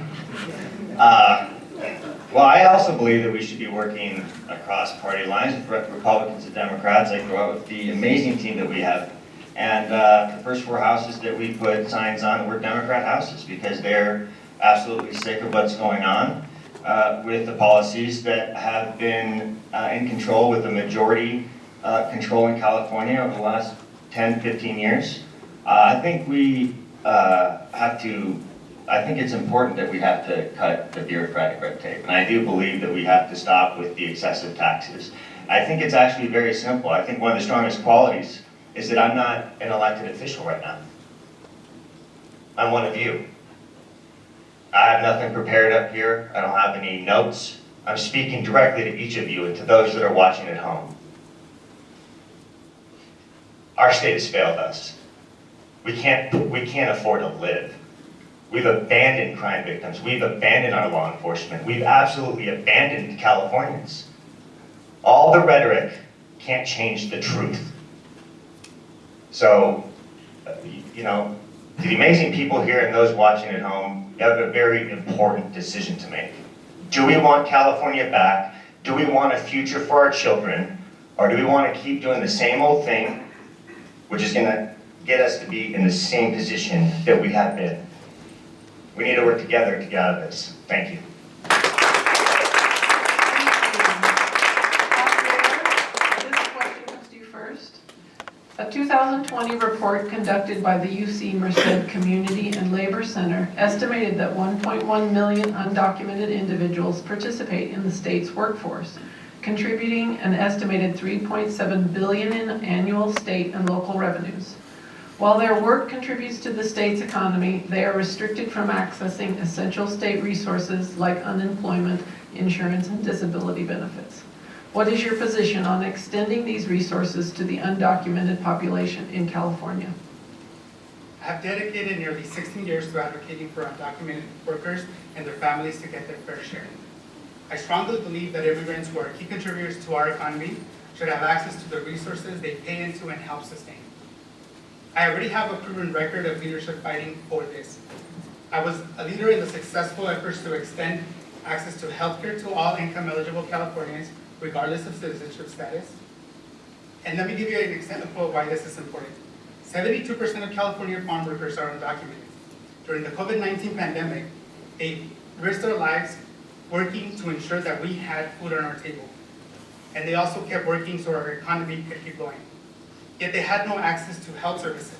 Well, I also believe that we should be working across party lines with Republicans and Democrats. I grew up with the amazing team that we have. And the first 4 houses that we put signs on were Democrat houses because they're absolutely sick of what's going on with the policies that have been in control with the majority control in California over the last 10, 15 years. I think we I think it's important that we have to cut the bureaucratic red tape. And I do believe that we have to stop with the excessive taxes. I think it's actually very simple. I think one of the strongest qualities is that I'm not an elected official right now. I'm one of you. I have nothing prepared up here. I don't have any notes. I'm speaking directly to each of you and to those that are watching at home. Our state has failed us. We can't afford to live. We've abandoned crime victims. We've abandoned our law enforcement. We've absolutely abandoned Californians. All the rhetoric can't change the truth. So, you know, to the amazing people here and those watching at home, you have a very important decision to make. Do we want California back? Do we want a future for our children? Or do we want to keep doing the same old thing, which is going to get us to be in the same position that we have been? We need to work together to get out of this. Thank you. This question comes to you first. A 2020 report conducted by the UC Merced Community and Labor Center estimated that 1.1 million undocumented individuals participate in the state's workforce, contributing an estimated $3.7 billion in annual state and local revenues. While their work contributes to the state's economy, they are restricted from accessing essential state resources like unemployment, insurance, and disability benefits. What is your position on extending these resources to the undocumented population in California? I have dedicated nearly 16 years to advocating for undocumented workers and their families to get their fair share. I strongly believe that immigrants who are key contributors to our economy should have access to the resources they pay into and help sustain. I already have a proven record of leadership fighting for this. I was a leader in the successful efforts to extend access to healthcare to all income-eligible Californians, regardless of citizenship status. And let me give you an example of why this is important. 72% of California farm workers are undocumented. During the COVID-19 pandemic, they risked their lives working to ensure that we had food on our table. And they also kept working so our economy could keep going. Yet they had no access to health services.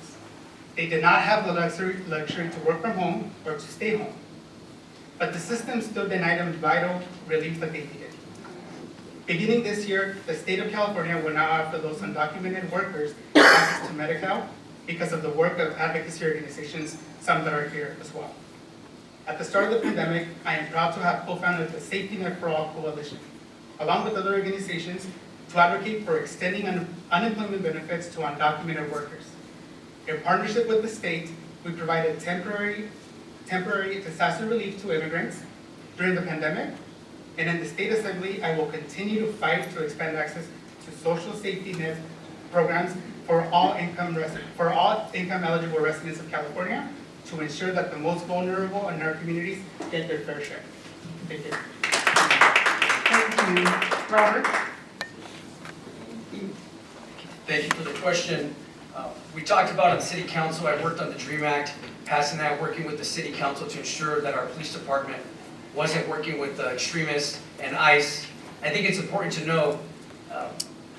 They did not have the luxury to work from home or to stay home. But the system still denied them vital relief that they needed. Beginning this year, the state of California will now offer those undocumented workers access to Medi-Cal because of the work of advocacy organizations, some that are here as well. At the start of the pandemic, I am proud to have co-founded the Safety Net for All Coalition, along with other organizations, to advocate for extending unemployment benefits to undocumented workers. In partnership with the state, we provided temporary disaster relief to immigrants during the pandemic, and in the State Assembly, I will continue to fight to expand access to social safety net programs for all income-eligible residents of California to ensure that the most vulnerable in our communities get their fair share. Thank you. Thank you. Robert? Thank you for the question. We talked about on City Council, I worked on the DREAM Act, passing that, working with the City Council to ensure that our police department wasn't working with extremists and ICE. I think it's important to know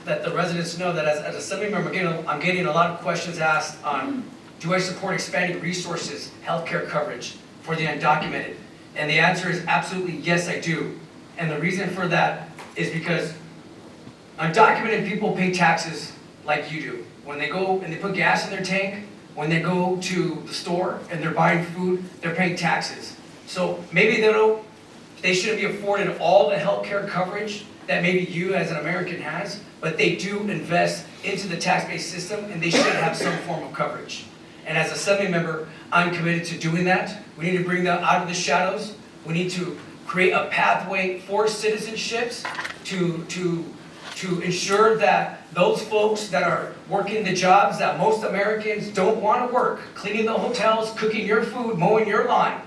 that the residents know that as a Assembly member, I'm getting a lot of questions asked on, do I support expanding resources, healthcare coverage for the undocumented? And the answer is absolutely yes, I do. And the reason for that is because undocumented people pay taxes like you do. When they go and they put gas in their tank, when they go to the store and they're buying food, they're paying taxes. So maybe they shouldn't be afforded all the healthcare coverage that maybe you as an American has, but they do invest into the tax-based system and they should have some form of coverage. And as a Assembly member, I'm committed to doing that. We need to bring them out of the shadows. We need to create a pathway for citizenships to ensure that those folks that are working the jobs that most Americans don't want to work, cleaning the hotels, cooking your food, mowing your lawn,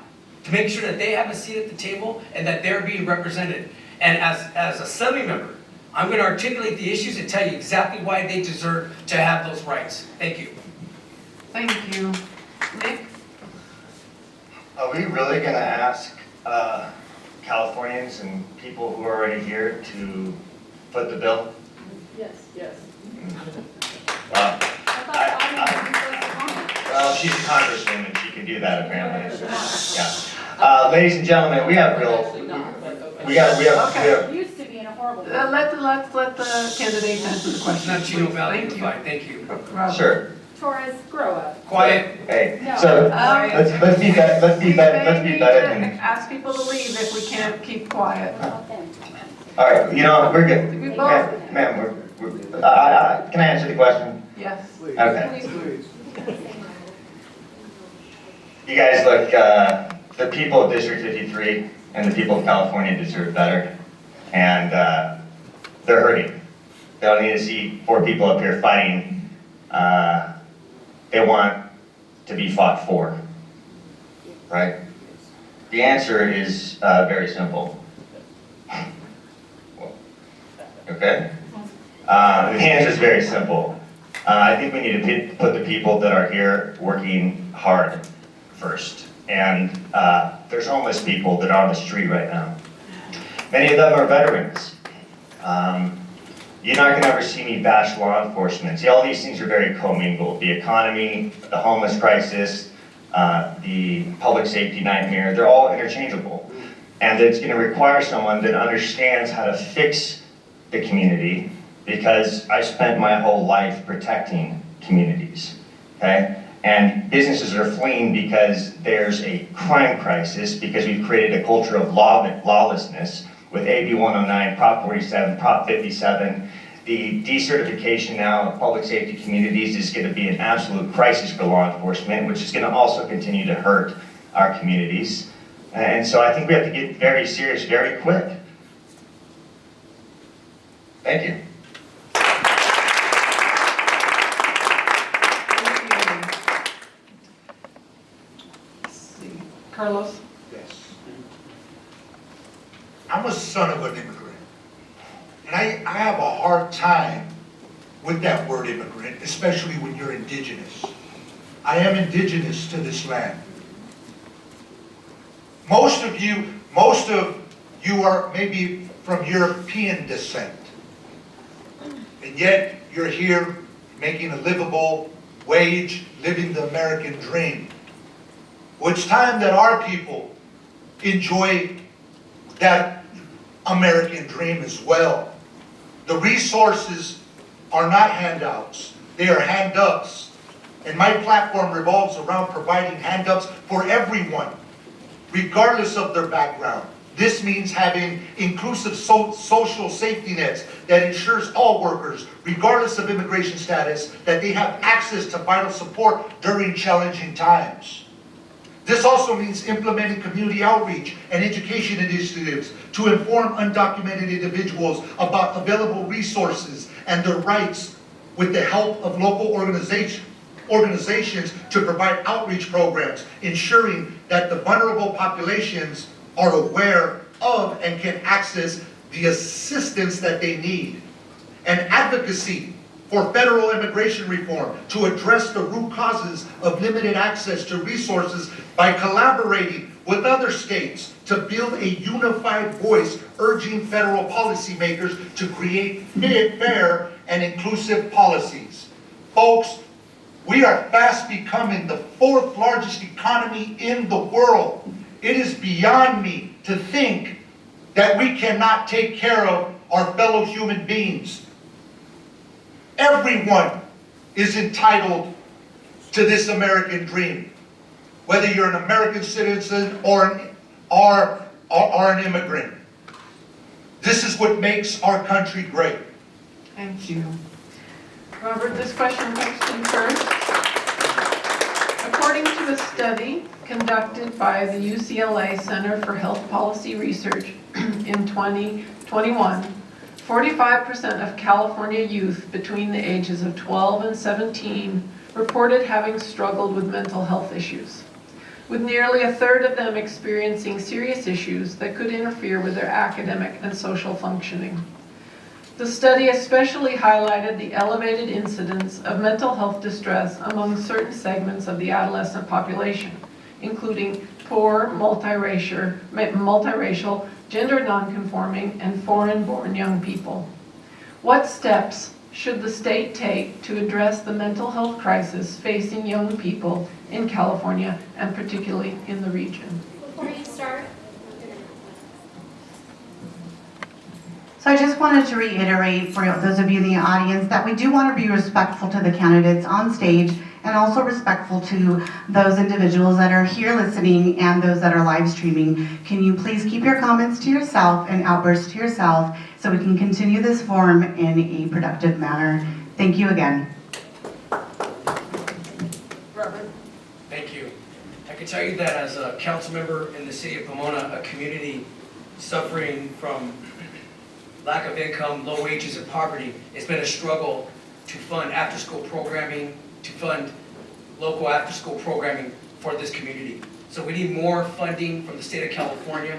to make sure that they have a seat at the table and that they're being represented. And as a Assembly member, I'm going to articulate the issues and tell you exactly why they deserve to have those rights. Thank you. Thank you. Nick? Are we really going to ask Californians and people who are already here to foot the bill? Yes. Well, she's a congresswoman, she can do that apparently. Yeah. Ladies and gentlemen, we have Used to be in a horrible. Let the candidate answer the question. Not Chino Valley Thank you. Unified. Thank you. Robert. Sure. Torres, grow up. Quiet. Hey, No. so let's be better than. Ask people to leave if we can't keep quiet. All right, we're good. We both. Ma'am, can I answer the question? Yes. Okay. Please. You guys look, the people of District 53 and the people of California deserve better. And they're hurting. They don't need to see 4 people up here fighting. They want to be fought for, right? The answer is very simple. Okay? The answer is very simple. I think we need to put the people that are here working hard first. And there's homeless people that are on the street right now. Many of them are veterans. You're not going to ever see me bash law enforcement. See, all these things are very commingled. The economy, the homeless crisis, the public safety nightmare, they're all interchangeable. And it's going to require someone that understands how to fix the community, because I spent my whole life protecting communities, okay? And businesses are fleeing because there's a crime crisis, because we've created a culture of lawlessness, with AB 109, Prop 47, Prop 57. The decertification now of public safety communities is going to be an absolute crisis for law enforcement, which is going to also continue to hurt our communities. And so I think we have to get very serious very quick. Thank you. Let's see. Carlos? Yes. I'm a son of an immigrant. And I have a hard time with that word immigrant, especially when you're indigenous. I am indigenous to this land. Most of you are maybe from European descent. And yet you're here making a livable wage, living the American dream. Well, it's time that our people enjoy that American dream as well. The resources are not handouts, they are hand-ups. And my platform revolves around providing hand-ups for everyone, regardless of their background. This means having inclusive social safety nets that ensures all workers, regardless of immigration status, that they have access to vital support during challenging times. This also means implementing community outreach and education initiatives to inform undocumented individuals about available resources and their rights with the help of local organizations to provide outreach programs, ensuring that the vulnerable populations are aware of and can access the assistance that they need. And advocacy for federal immigration reform to address the root causes of limited access to resources by collaborating with other states to build a unified voice, urging federal policymakers to create fair and inclusive policies. Folks, we are fast becoming the 4th largest economy in the world. It is beyond me to think that we cannot take care of our fellow human beings. Everyone is entitled to this American dream, whether you're an American citizen or an immigrant. This is what makes our country great. Thank you. Robert, this question comes to you first. According to a study conducted by the UCLA Center for Health Policy Research in 2021, 45% of California youth between the ages of 12 and 17 reported having struggled with mental health issues, with nearly a third of them experiencing serious issues that could interfere with their academic and social functioning. The study especially highlighted the elevated incidence of mental health distress among certain segments of the adolescent population, including poor, multiracial, gender nonconforming, and foreign-born young people. What steps should the state take to address the mental health crisis facing young people in California and particularly in the region? Before you start, So I just wanted to reiterate for those of you in the audience that we do want to be respectful to the candidates on stage and also respectful to those individuals that are here listening and those that are live streaming. Can you please keep your comments to yourself and outbursts to yourself so we can continue this forum in a productive manner? Thank you again. Robert? Thank you. I can tell you that as a council member in the city of Pomona, a community suffering from lack of income, low wages, and poverty, it's been a struggle to fund after-school programming, to fund local after-school programming for this community. So we need more funding from the state of California.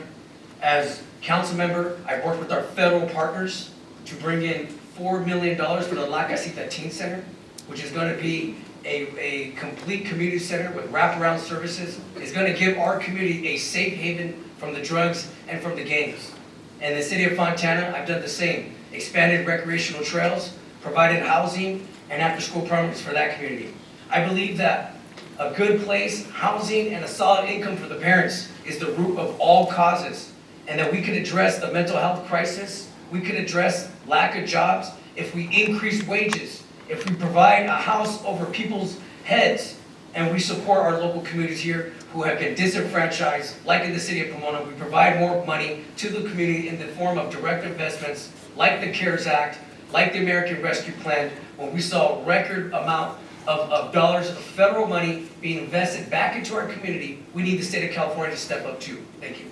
As council member, I've worked with our federal partners to bring in $4 million for the La Casita Teen Center, which is going to be a complete community center with wraparound services. It's going to give our community a safe haven from the drugs and from the gangs. In the city of Fontana, I've done the same. Expanded recreational trails, provided housing and after-school programs for that community. I believe that a good place, housing, and a solid income for the parents is the root of all causes, and that we can address the mental health crisis, we can address lack of jobs if we increase wages, if we provide a house over people's heads, and we support our local communities here who have been disenfranchised, like in the city of Pomona. We provide more money to the community in the form of direct investments, like the CARES Act, like the American Rescue Plan, when we saw a record amount of dollars of federal money being invested back into our community. We need the state of California to step up too. Thank you.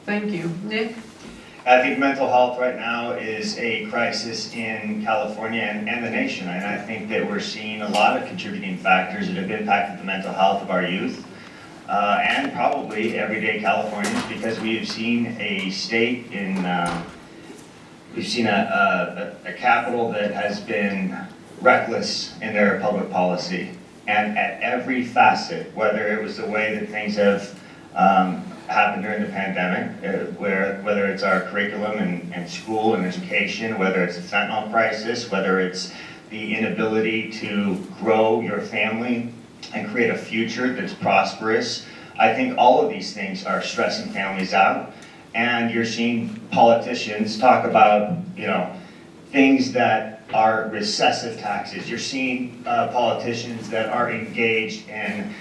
Thank you. Nick? I think mental health right now is a crisis in California and the nation. And I think that we're seeing a lot of contributing factors that have impacted the mental health of our youth and probably everyday Californians, because we have seen a state in, we've seen a capital that has been reckless in their public policy. And at every facet, whether it was the way that things have happened during the pandemic, whether it's our curriculum and school and education, whether it's the fentanyl crisis, whether it's the inability to grow your family and create a future that's prosperous. I think all of these things are stressing families out. And you're seeing politicians talk about, things that are recessive taxes. You're seeing politicians that are engaged in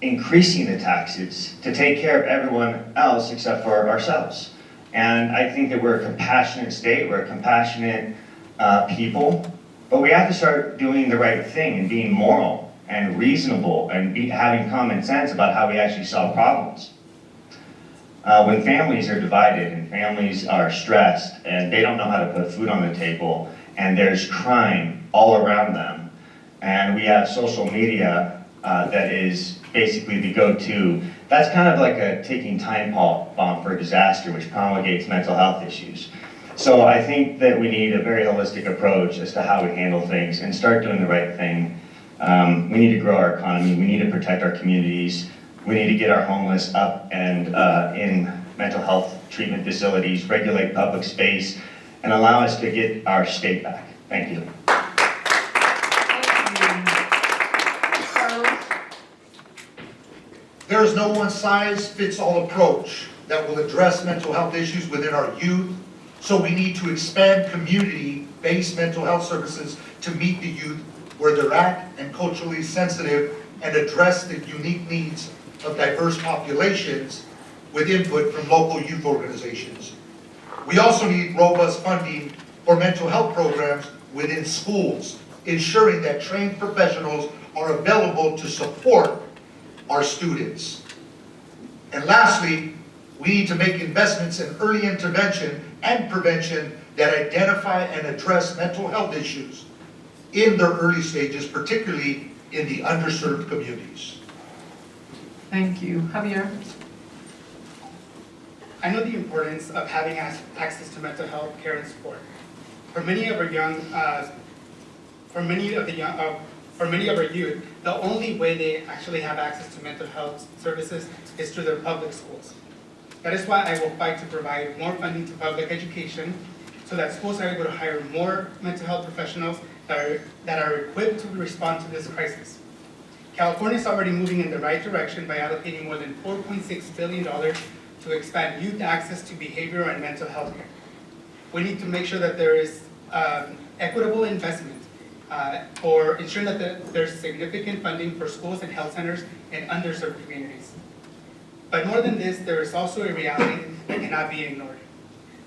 increasing the taxes to take care of everyone else except for ourselves. And I think that we're a compassionate state, we're a compassionate people, but we have to start doing the right thing and being moral and reasonable and having common sense about how we actually solve problems. When families are divided and families are stressed and they don't know how to put food on the table and there's crime all around them, and we have social media that is basically the go-to, that's kind of like a ticking time bomb for disaster, which promulgates mental health issues. So I think that we need a very holistic approach as to how we handle things and start doing the right thing. We need to grow our economy, we need to protect our communities, we need to get our homeless up and in mental health treatment facilities, regulate public space, and allow us to get our state back. Thank you. There is no one-size-fits-all approach that will address mental health issues within our youth, so we need to expand community-based mental health services to meet the youth where they're at and culturally sensitive and address the unique needs of diverse populations with input from local youth organizations. We also need robust funding for mental health programs within schools, ensuring that trained professionals are available to support our students. And lastly, we need to make investments in early intervention and prevention that identify and address mental health issues in their early stages, particularly in the underserved communities. Thank you. Javier? I know the importance of having access to mental health care and support. For many of our youth, the only way they actually have access to mental health services is through their public schools. That is why I will fight to provide more funding to public education so that schools are able to hire more mental health professionals that are equipped to respond to this crisis. California is already moving in the right direction by allocating more than $4.6 billion to expand youth access to behavioral and mental health care. We need to make sure that there is equitable investment for ensuring that there's significant funding for schools and health centers in underserved communities. But more than this, there is also a reality that cannot be ignored.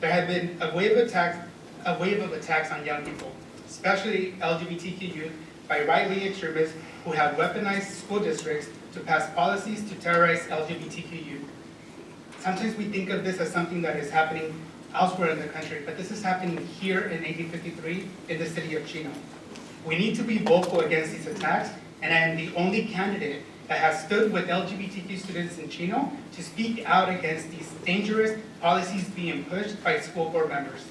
There have been a wave of attacks on young people, especially LGBTQ youth, by right-wing extremists who have weaponized school districts to pass policies to terrorize LGBTQ youth. Sometimes we think of this as something that is happening elsewhere in the country, but this is happening here in 1853 in the city of Chino. We need to be vocal against these attacks, and I am the only candidate that has stood with LGBTQ students in Chino to speak out against these dangerous policies being pushed by school board members.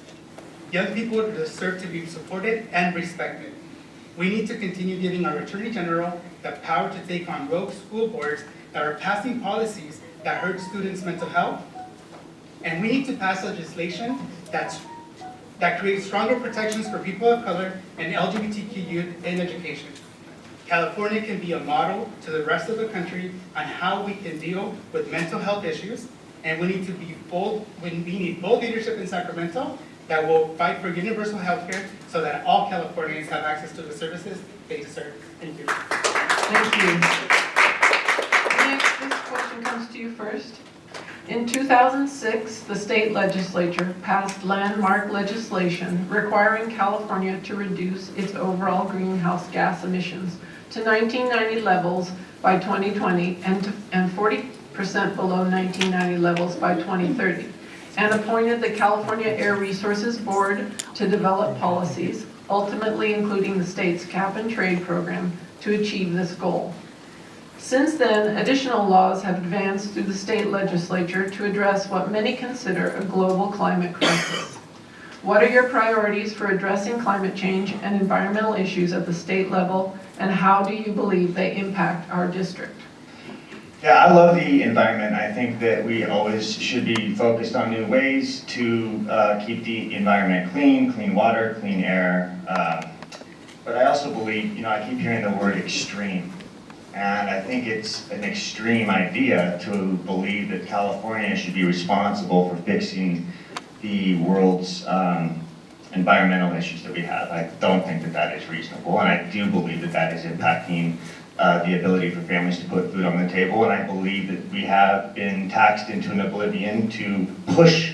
Young people deserve to be supported and respected. We need to continue giving our Attorney General the power to take on rogue school boards that are passing policies that hurt students' mental health, and we need to pass legislation that creates stronger protections for people of color and LGBTQ youth in education. California can be a model to the rest of the country on how we can deal with mental health issues, and we need to be bold. We need bold leadership in Sacramento that will fight for universal health care so that all Californians have access to the services they deserve. Thank you. Thank you. comes to you first. In 2006, the state legislature passed landmark legislation requiring California to reduce its overall greenhouse gas emissions to 1990 levels by 2020 and 40% below 1990 levels by 2030, and appointed the California Air Resources Board to develop policies, ultimately including the state's cap-and-trade program, to achieve this goal. Since then, additional laws have advanced through the state legislature to address what many consider a global climate crisis. What are your priorities for addressing climate change and environmental issues at the state level, and how do you believe they impact our district? Yeah, I love the environment. I think that we always should be focused on new ways to keep the environment clean, clean water, clean air. But I also believe, I keep hearing the word extreme. And I think it's an extreme idea to believe that California should be responsible for fixing the world's environmental issues that we have. I don't think that that is reasonable, and I do believe that that is impacting the ability for families to put food on the table, and I believe that we have been taxed into an oblivion to push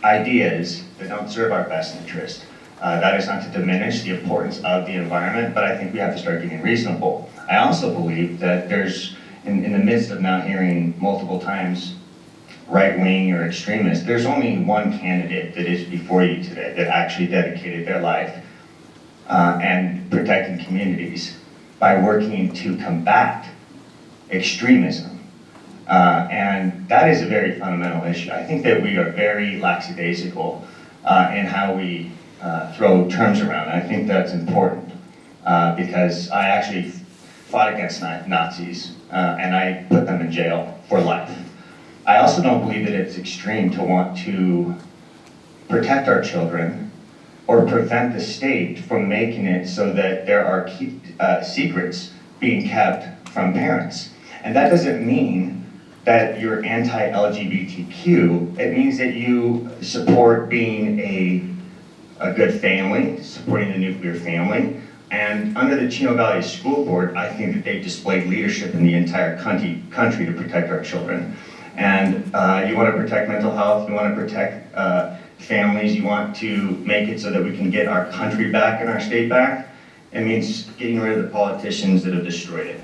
ideas that don't serve our best interest. That is not to diminish the importance of the environment, but I think we have to start getting reasonable. I also believe that there's, in the midst of now hearing multiple times right-wing or extremist, there's only one candidate that is before you today that actually dedicated their life and protecting communities by working to combat extremism. And that is a very fundamental issue. I think that we are very lackadaisical in how we throw terms around. I think that's important because I actually fought against Nazis and I put them in jail for life. I also don't believe that it's extreme to want to protect our children or prevent the state from making it so that there are secrets being kept from parents. And that doesn't mean that you're anti-LGBTQ. It means that you support being a good family, supporting the nuclear family. And under the Chino Valley School Board, I think that they've displayed leadership in the entire country to protect our children. And you want to protect mental health, you want to protect families, you want to make it so that we can get our country back and our state back. It means getting rid of the politicians that have destroyed it.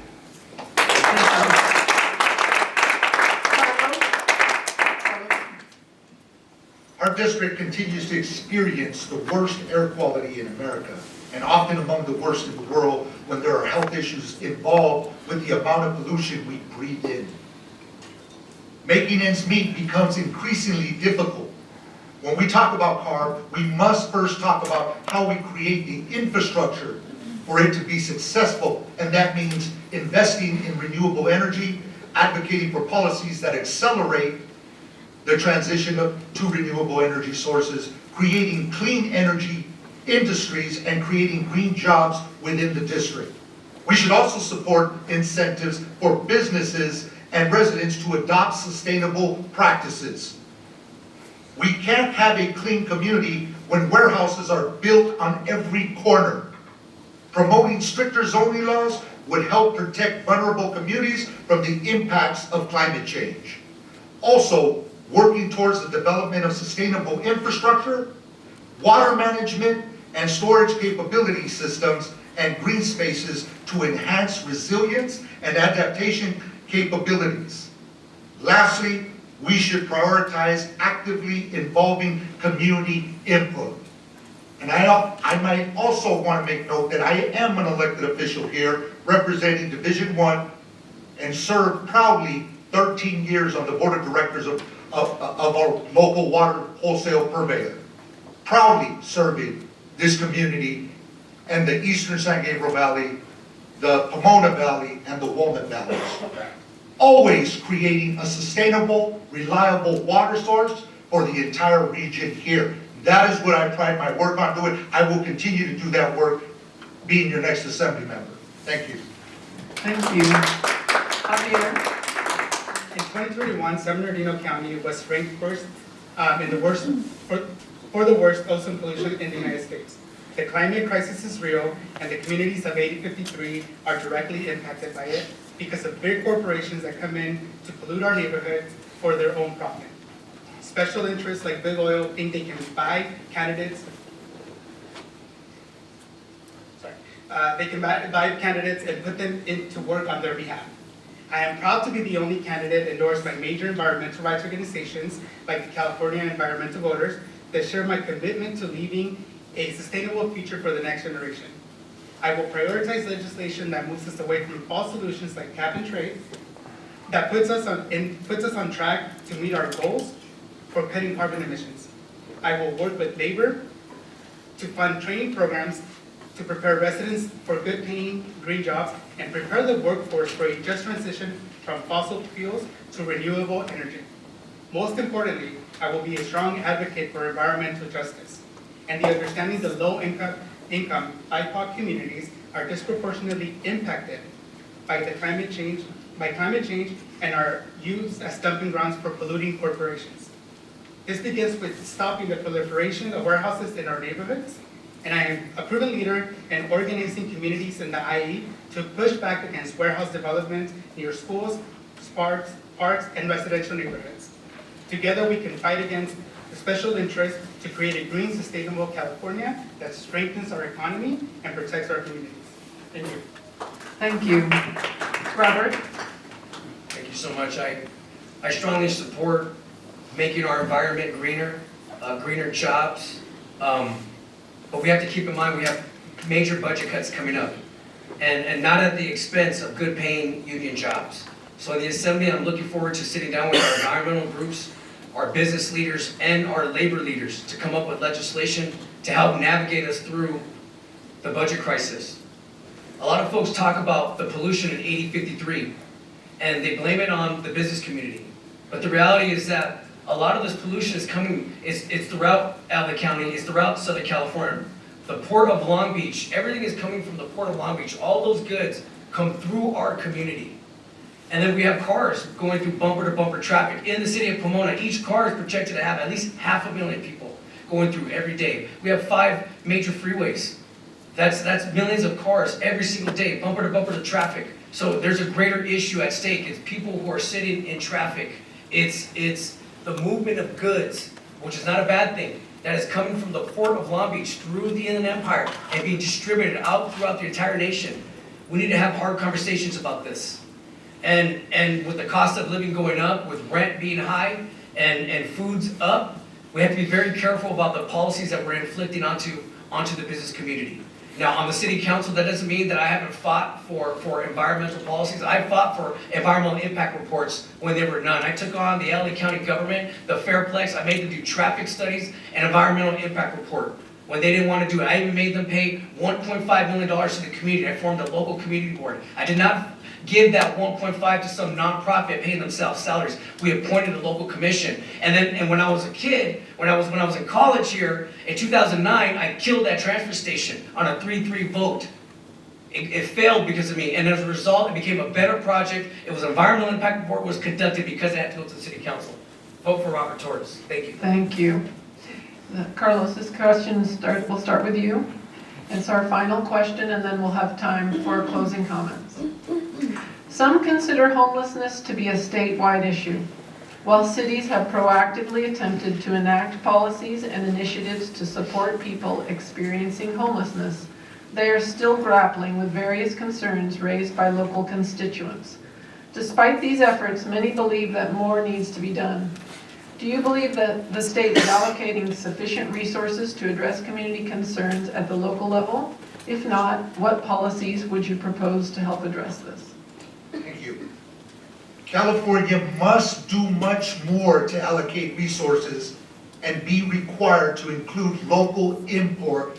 Our district continues to experience the worst air quality in America, and often among the worst in the world when there are health issues involved with the amount of pollution we breathe in. Making ends meet becomes increasingly difficult. When we talk about CARB, we must first talk about how we create the infrastructure for it to be successful, and that means investing in renewable energy, advocating for policies that accelerate the transition to renewable energy sources, creating clean energy industries, and creating green jobs within the district. We should also support incentives for businesses and residents to adopt sustainable practices. We can't have a clean community when warehouses are built on every corner. Promoting stricter zoning laws would help protect vulnerable communities from the impacts of climate change. Also, working towards the development of sustainable infrastructure, water management, and storage capability systems and green spaces to enhance resilience and adaptation capabilities. Lastly, we should prioritize actively involving community input. And I might also want to make note that I am an elected official here representing Division 1 and served proudly 13 years on the board of directors of our local water wholesale purveyor. Proudly serving this community and the Eastern San Gabriel Valley, the Pomona Valley, and the Walnut Valleys. Always creating a sustainable, reliable water source for the entire region here. That is what I pride my work on doing. I will continue to do that work being your next assembly member. Thank you. Thank you. Javier? In 2021, San Bernardino County was ranked first in the worst for the worst ozone pollution in the United States. The climate crisis is real, and the communities of 8053 are directly impacted by it. because of big corporations that come in to pollute our neighborhoods for their own profit. Special interests like big oil think they can buy candidates. They can buy candidates and put them into work on their behalf. I am proud to be the only candidate endorsed by major environmental rights organizations like the California Environmental Voters that share my commitment to leaving a sustainable future for the next generation. I will prioritize legislation that moves us away from false solutions like cap and trade, that puts us on track to meet our goals for cutting carbon emissions. I will work with labor to fund training programs to prepare residents for good-paying green jobs and prepare the workforce for a just transition from fossil fuels to renewable energy. Most importantly, I will be a strong advocate for environmental justice and the understanding that low-income BIPOC communities are disproportionately impacted by climate change and are used as dumping grounds for polluting corporations. This begins with stopping the proliferation of warehouses in our neighborhoods, and I am a proven leader in organizing communities in the IE to push back against warehouse development near schools, parks, and residential neighborhoods. Together we can fight against the special interests to create a green, sustainable California that strengthens our economy and protects our communities. Thank you. Thank you. Robert? Thank you so much. I strongly support making our environment greener, greener jobs. But we have to keep in mind we have major budget cuts coming up, and not at the expense of good paying union jobs. So in the Assembly, I'm looking forward to sitting down with our environmental groups, our business leaders, and our labor leaders to come up with legislation to help navigate us through the budget crisis. A lot of folks talk about the pollution in 8053, and they blame it on the business community. But the reality is that a lot of this pollution is coming, it's throughout LA County, it's throughout Southern California. The Port of Long Beach, everything is coming from the Port of Long Beach. All those goods come through our community. And then we have cars going through bumper-to-bumper traffic. In the city of Pomona, each car is projected to have at least 500,000 people going through every day. We have 5 major freeways. That's millions of cars every single day, bumper-to-bumper to traffic. So there's a greater issue at stake. It's people who are sitting in traffic. It's the movement of goods, which is not a bad thing, that is coming from the Port of Long Beach through the Inland Empire and being distributed out throughout the entire nation. We need to have hard conversations about this. And with the cost of living going up, with rent being high and food's up, we have to be very careful about the policies that we're inflicting onto the business community. Now, on the city council, that doesn't mean that I haven't fought for environmental policies. I fought for environmental impact reports when they were none. I took on the LA County government, the Fairplex. I made them do traffic studies and environmental impact report when they didn't want to do it. I even made them pay $1.5 million to the community. I formed a local community board. I did not give that 1.5 to some nonprofit paying themselves salaries. We appointed a local commission. And when I was a kid, when I was in college here, in 2009, I killed that transfer station on a 3-3 vote. It failed because of me, and as a result, it became a better project. It was an environmental impact report was conducted because it had to go to the city council. Vote for Robert Torres. Thank you. Thank you. Carlos, this question we'll start with you. It's our final question, and then we'll have time for closing comments. Some consider homelessness to be a statewide issue. While cities have proactively attempted to enact policies and initiatives to support people experiencing homelessness, they are still grappling with various concerns raised by local constituents. Despite these efforts, many believe that more needs to be done. Do you believe that the state is allocating sufficient resources to address community concerns at the local level? If not, what policies would you propose to help address this? Thank you. California must do much more to allocate resources and be required to include local input,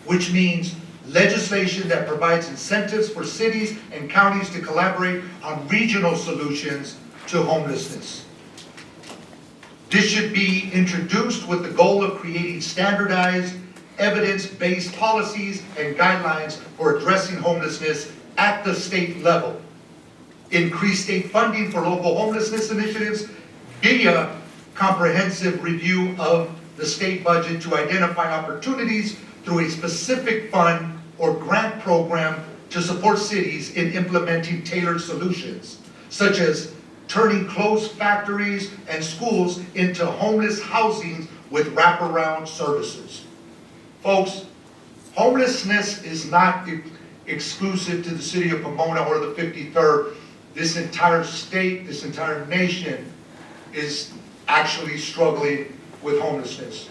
which means legislation that provides incentives for cities and counties to collaborate on regional solutions to homelessness. This should be introduced with the goal of creating standardized, evidence-based policies and guidelines for addressing homelessness at the state level. Increase state funding for local homelessness initiatives via comprehensive review of the state budget to identify opportunities through a specific fund or grant program to support cities in implementing tailored solutions, such as turning closed factories and schools into homeless housing with wraparound services. Folks, homelessness is not exclusive to the city of Pomona or the 53rd. This entire state, this entire nation is actually struggling with homelessness.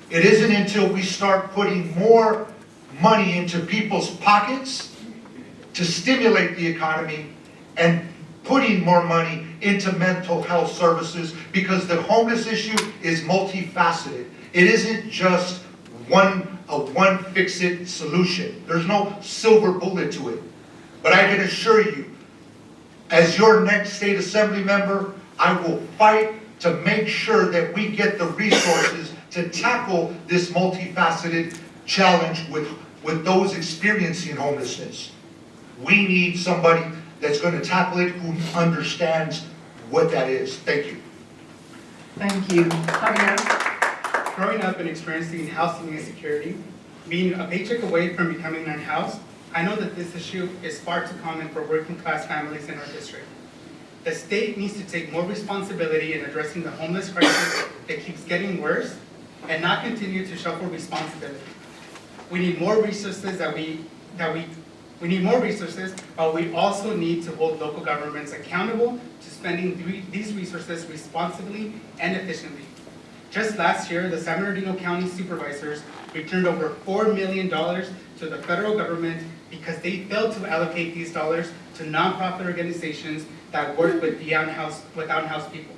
It isn't until we start putting more money into people's pockets to stimulate the economy and putting more money into mental health services, because the homeless issue is multifaceted. It isn't just a one fix-it solution. There's no silver bullet to it. But I can assure you, as your next state assembly member, I will fight to make sure that we get the resources to tackle this multifaceted challenge with those experiencing homelessness. We need somebody that's going to tackle it who understands what that is. Thank you. Thank you. Javier? Growing up and experiencing housing insecurity, being a paycheck away from becoming unhoused, I know that this issue is far too common for working class families in our district. The state needs to take more responsibility in addressing the homeless crisis that keeps getting worse and not continue to shuffle responsibility. We need more resources we need more resources, but we also need to hold local governments accountable to spending these resources responsibly and efficiently. Just last year, the San Bernardino County supervisors returned over $4 million to the federal government because they failed to allocate these dollars to nonprofit organizations that work with unhoused people.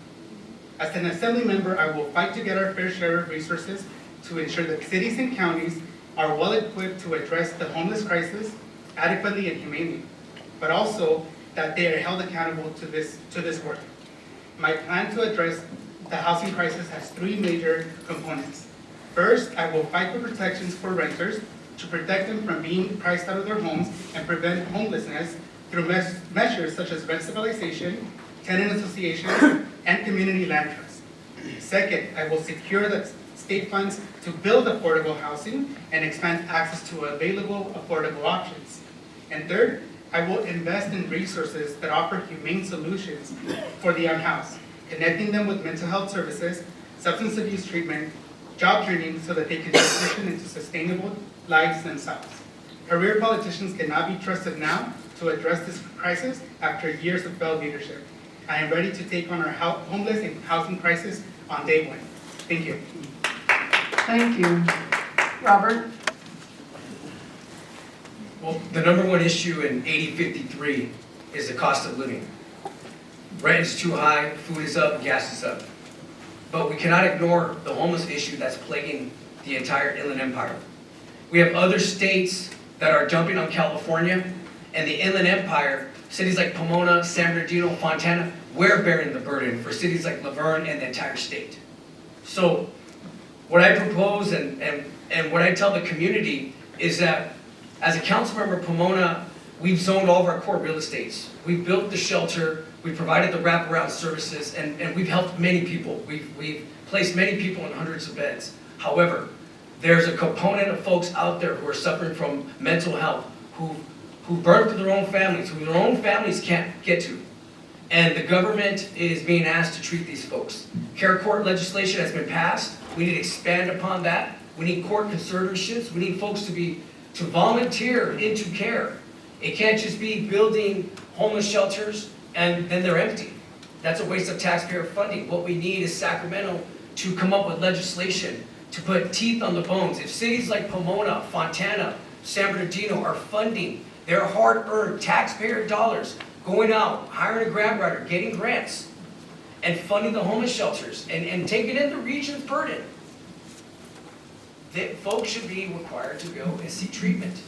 As an assembly member, I will fight to get our fair share of resources to ensure that cities and counties are well equipped to address the homeless crisis adequately and humanely, but also that they are held accountable to this work. My plan to address the housing crisis has three major components. First, I will fight for protections for renters to protect them from being priced out of their homes and prevent homelessness through measures such as rent stabilization, tenant associations, and community land trusts. Second, I will secure the state funds to build affordable housing and expand access to available affordable options. And third, I will invest in resources that offer humane solutions for the unhoused, connecting them with mental health services, substance abuse treatment, job training so that they can transition into sustainable lives themselves. Career politicians cannot be trusted now to address this crisis after years of failed leadership. I am ready to take on our homeless and housing crisis on day one. Thank you. Thank you. Robert? Well, the number one issue in 8053 is the cost of living. Rent is too high, food is up, gas is up. But we cannot ignore the homeless issue that's plaguing the entire Inland Empire. We have other states that are jumping on California, and the Inland Empire, cities like Pomona, San Bernardino, Fontana, we're bearing the burden for cities like Laverne and the entire state. So what I propose and what I tell the community is that as a council member of Pomona, we've zoned all of our core real estates. We've built the shelter, we've provided the wraparound services, and we've helped many people. We've placed many people in hundreds of beds. However, there's a component of folks out there who are suffering from mental health, who burn through their own families, who their own families can't get to. And the government is being asked to treat these folks. Care court legislation has been passed. We need to expand upon that. We need court conservatorships. We need folks to volunteer into care. It can't just be building homeless shelters and then they're empty. That's a waste of taxpayer funding. What we need is Sacramento to come up with legislation to put teeth on the bones. If cities like Pomona, Fontana, San Bernardino are funding their hard-earned taxpayer dollars, going out, hiring a grant writer, getting grants, and funding the homeless shelters, and taking in the region's burden, that folks should be required to go and seek treatment.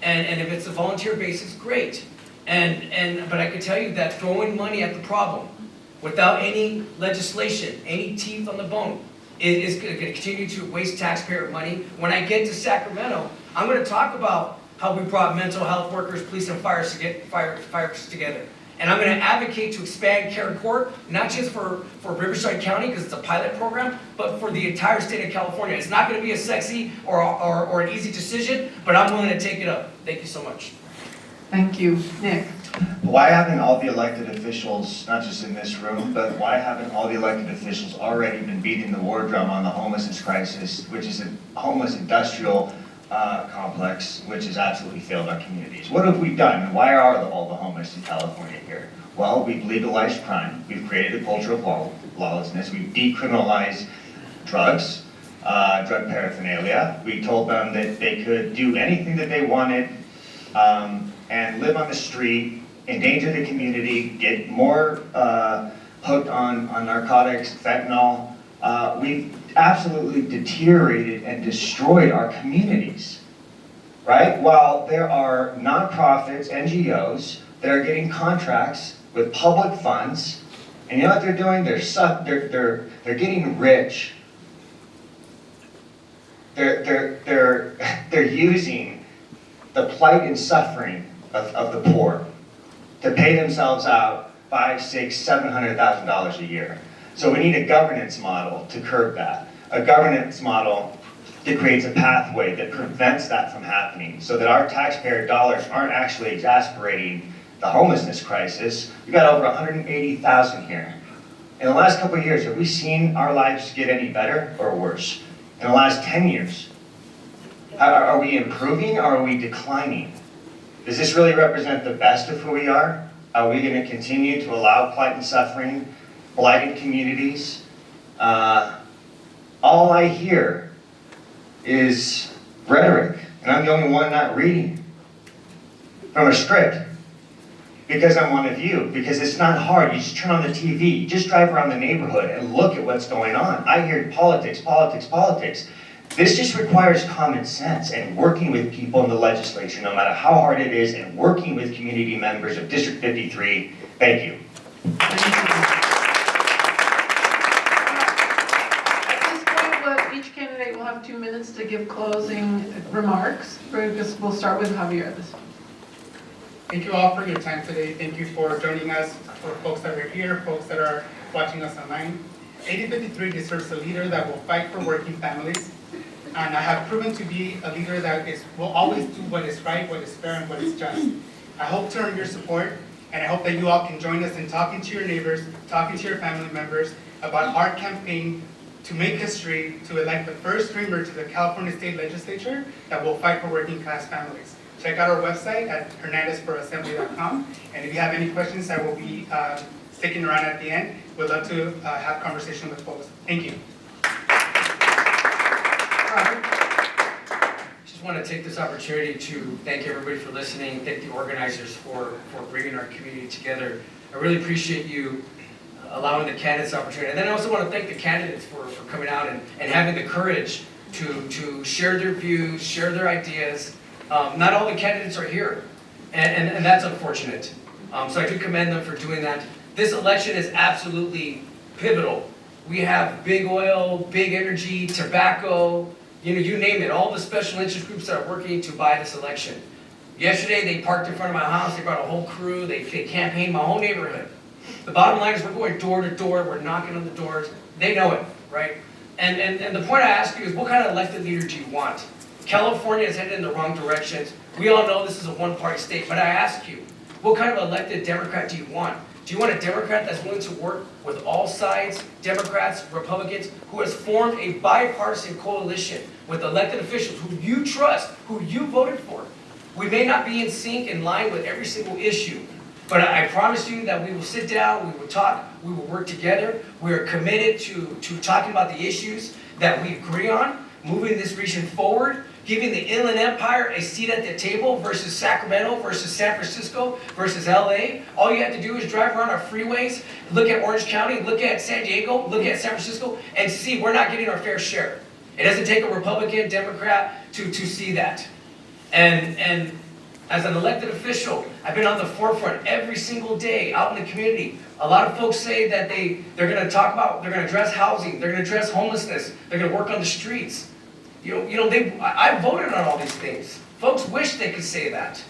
And if it's a volunteer basis, great. But I can tell you that throwing money at the problem without any legislation, any teeth on the bone, is going to continue to waste taxpayer money. When I get to Sacramento, I'm going to talk about how we brought mental health workers, police, and fires together. And I'm going to advocate to expand care court, not just for Riverside County, because it's a pilot program, but for the entire state of California. It's not going to be a sexy or an easy decision, but I'm willing to take it up. Thank you so much. Thank you. Nick? Why haven't all the elected officials, not just in this room, but why haven't all the elected officials already been beating the war drum on the homelessness crisis, which is a homeless industrial complex, which has absolutely failed our communities? What have we done? Why are all the homeless in California here? Well, we've legalized crime. We've created a culture of lawlessness. We've decriminalized drugs, drug paraphernalia. We told them that they could do anything that they wanted and live on the street, endanger the community, get more hooked on narcotics, fentanyl. We've absolutely deteriorated and destroyed our communities, right? While there are nonprofits, NGOs, that are getting contracts with public funds, and you know what they're doing? They're getting rich. They're using the plight and suffering of the poor to pay themselves out $500,000, $600,000, $700,000 a year. So we need a governance model to curb that. A governance model that creates a pathway that prevents that from happening so that our taxpayer dollars aren't actually exasperating the homelessness crisis. We've got over 180,000 here. In the last couple of years, have we seen our lives get any better or worse? In the last 10 years, are we improving or are we declining? Does this really represent the best of who we are? Are we going to continue to allow plight and suffering, blighted communities? All I hear is rhetoric, and I'm the only one not reading from a script because I'm one of you, because it's not hard. You just turn on the TV, you just drive around the neighborhood and look at what's going on. I hear politics, politics, politics. This just requires common sense and working with people in the legislature, no matter how hard it is, and working with community members of District 53. Thank you. Each candidate will have 2 minutes to give closing remarks. We'll start with Javier this time. Thank you all for your time today. Thank you for joining us, for folks that are here, folks that are watching us online. 8053 deserves a leader that will fight for working families. And I have proven to be a leader that will always do what is right, what is fair, and what is just. I hope to earn your support, and I hope that you all can join us in talking to your neighbors, talking to your family members about our campaign to make history, to elect the first Dreamer to the California State Legislature that will fight for working class families. Check out our website at hernandezforassembly.com, and if you have any questions, I will be sticking around at the end. We'd love to have conversation with folks. Thank you. Just want to take this opportunity to thank everybody for listening, thank the organizers for bringing our community together. I really appreciate you allowing the candidates the opportunity. And then I also want to thank the candidates for coming out and having the courage to share their views, share their ideas. Not all the candidates are here, and that's unfortunate. So I do commend them for doing that. This election is absolutely pivotal. We have big oil, big energy, tobacco, you name it, all the special interest groups that are working to buy this election. Yesterday, they parked in front of my house, they brought a whole crew, they campaigned my whole neighborhood. The bottom line is we're going door to door, we're knocking on the doors, they know it, right? And the point I ask you is, what kind of elected leader do you want? California is headed in the wrong directions. We all know this is a one-party state, but I ask you, what kind of elected Democrat do you want? Do you want a Democrat that's willing to work with all sides, Democrats, Republicans, who has formed a bipartisan coalition with elected officials who you trust, who you voted for? We may not be in sync, in line with every single issue, but I promise you that we will sit down, we will talk, we will work together. We are committed to talking about the issues that we agree on, moving this region forward, giving the Inland Empire a seat at the table versus Sacramento, versus San Francisco, versus LA. All you have to do is drive around our freeways, look at Orange County, look at San Diego, look at San Francisco, and see we're not getting our fair share. It doesn't take a Republican, Democrat to see that. And as an elected official, I've been on the forefront every single day out in the community. A lot of folks say that they're going to talk about, they're going to address housing, they're going to address homelessness, they're going to work on the streets. I voted on all these things. Folks wish they could say that.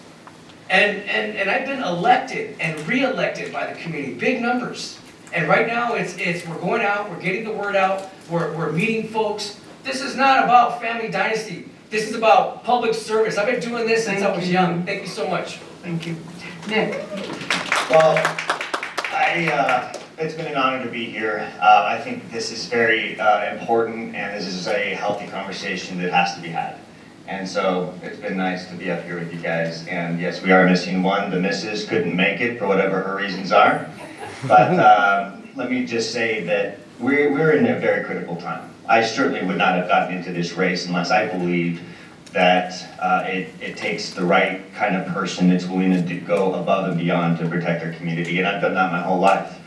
And I've been elected and re-elected by the community, big numbers. And right now we're going out, we're getting the word out, we're meeting folks. This is not about family dynasty. This is about public service. I've been doing this since I Thank was you. young. Thank you so much. Thank you. Nick? Well, it's been an honor to be here. I think this is very important, and this is a healthy conversation that has to be had. And so it's been nice to be up here with you guys. And yes, we are missing one. The missus couldn't make it for whatever her reasons are. But let me just say that we're in a very critical time. I certainly would not have gotten into this race unless I believed that it takes the right kind of person that's willing to go above and beyond to protect our community, and I've done that my whole life.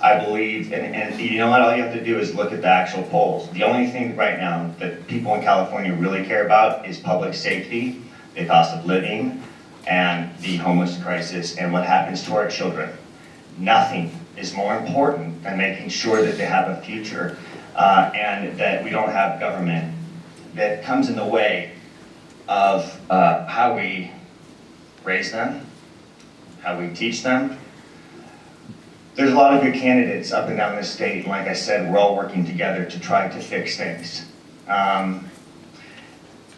I believe, and you know what, all you have to do is look at the actual polls. The only thing right now that people in California really care about is public safety, the cost of living, and the homeless crisis, and what happens to our children. Nothing is more important than making sure that they have a future, and that we don't have government that comes in the way of how we raise them, how we teach them. There's a lot of good candidates up and down this state, and like I said, we're all working together to try to fix things. A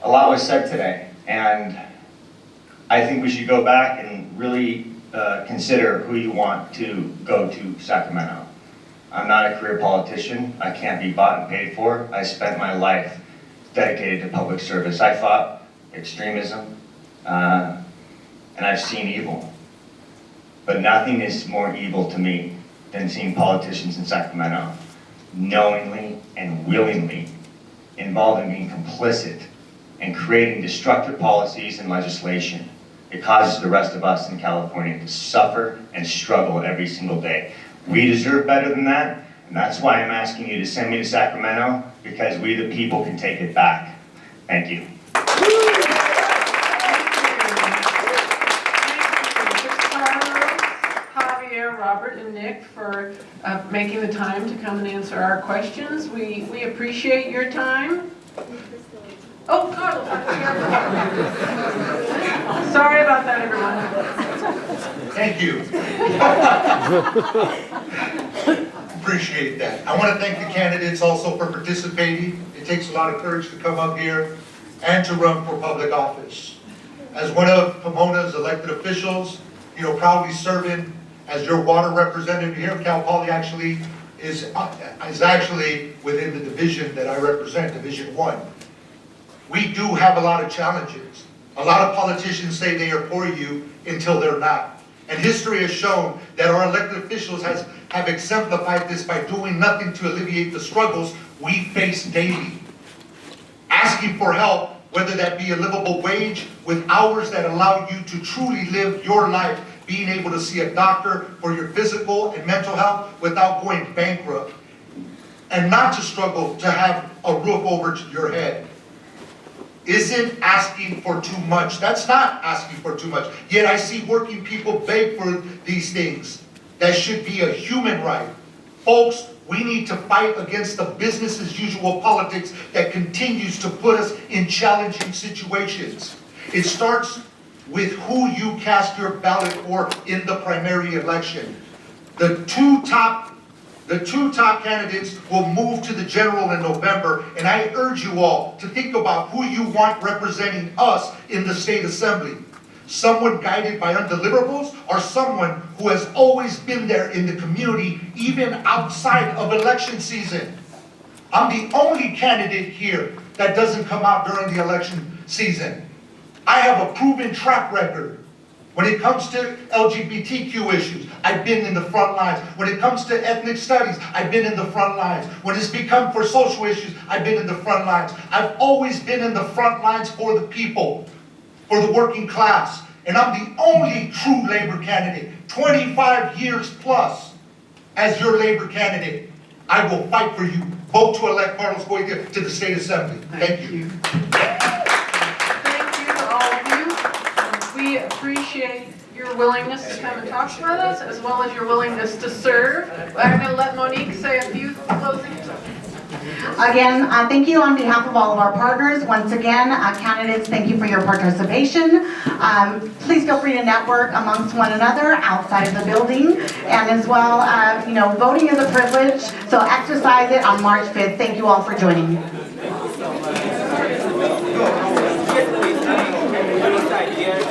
lot was said today, and I think we should go back and really consider who you want to go to Sacramento. I'm not a career politician. I can't be bought and paid for. I spent my life dedicated to public service. I fought extremism, and I've seen evil. But nothing is more evil to me than seeing politicians in Sacramento knowingly and willingly involved in being complicit and creating destructive policies and legislation. It causes the rest of us in California to suffer and struggle every single day. We deserve better than that, and that's why I'm asking you to send me to Sacramento, because we the people can take it back. Thank you. Robert and Nick for making the time to come and answer our questions. We appreciate your time. Oh, Carlos. Sorry about that, everyone. Thank you. Appreciate that. I want to thank the candidates also for participating. It takes a lot of courage to come up here and to run for public office. As one of Pomona's elected officials, proudly serving as your water representative here, Cal Poly actually is actually within the division that I represent, Division 1. We do have a lot of challenges. A lot of politicians say they are for you until they're not. And history has shown that our elected officials have exemplified this by doing nothing to alleviate the struggles we face daily. Asking for help, whether that be a livable wage with hours that allow you to truly live your life, being able to see a doctor for your physical and mental health without going bankrupt, and not to struggle to have a roof over your head, isn't asking for too much. That's not asking for too much. Yet I see working people beg for these things. That should be a human right. Folks, we need to fight against the business as usual politics that continues to put us in challenging situations. It starts with who you cast your ballot for in the primary election. The two top candidates will move to the general in November, and I urge you all to think about who you want representing us in the state assembly. Someone guided by undeliverables, or someone who has always been there in the community, even outside of election season. I'm the only candidate here that doesn't come out during the election season. I have a proven track record. When it comes to LGBTQ issues, I've been in the front lines. When it comes to ethnic studies, I've been in the front lines. When it's become for social issues, I've been in the front lines. I've always been in the front lines for the people, for the working class. And I'm the only true labor candidate, 25 years plus as your labor candidate. I will fight for you. Vote to elect Carlos Goytia to the state assembly. Thank you. We appreciate your willingness to come and talk with us, as well as your willingness to serve. I'm going to let Monique say a few closing comments. Again, thank you on behalf of all of our partners. Once again, candidates, thank you for your participation. Please feel free to network amongst one another outside of the building. And as well, voting is a privilege, so exercise it on March 5th. Thank you all for joining. idea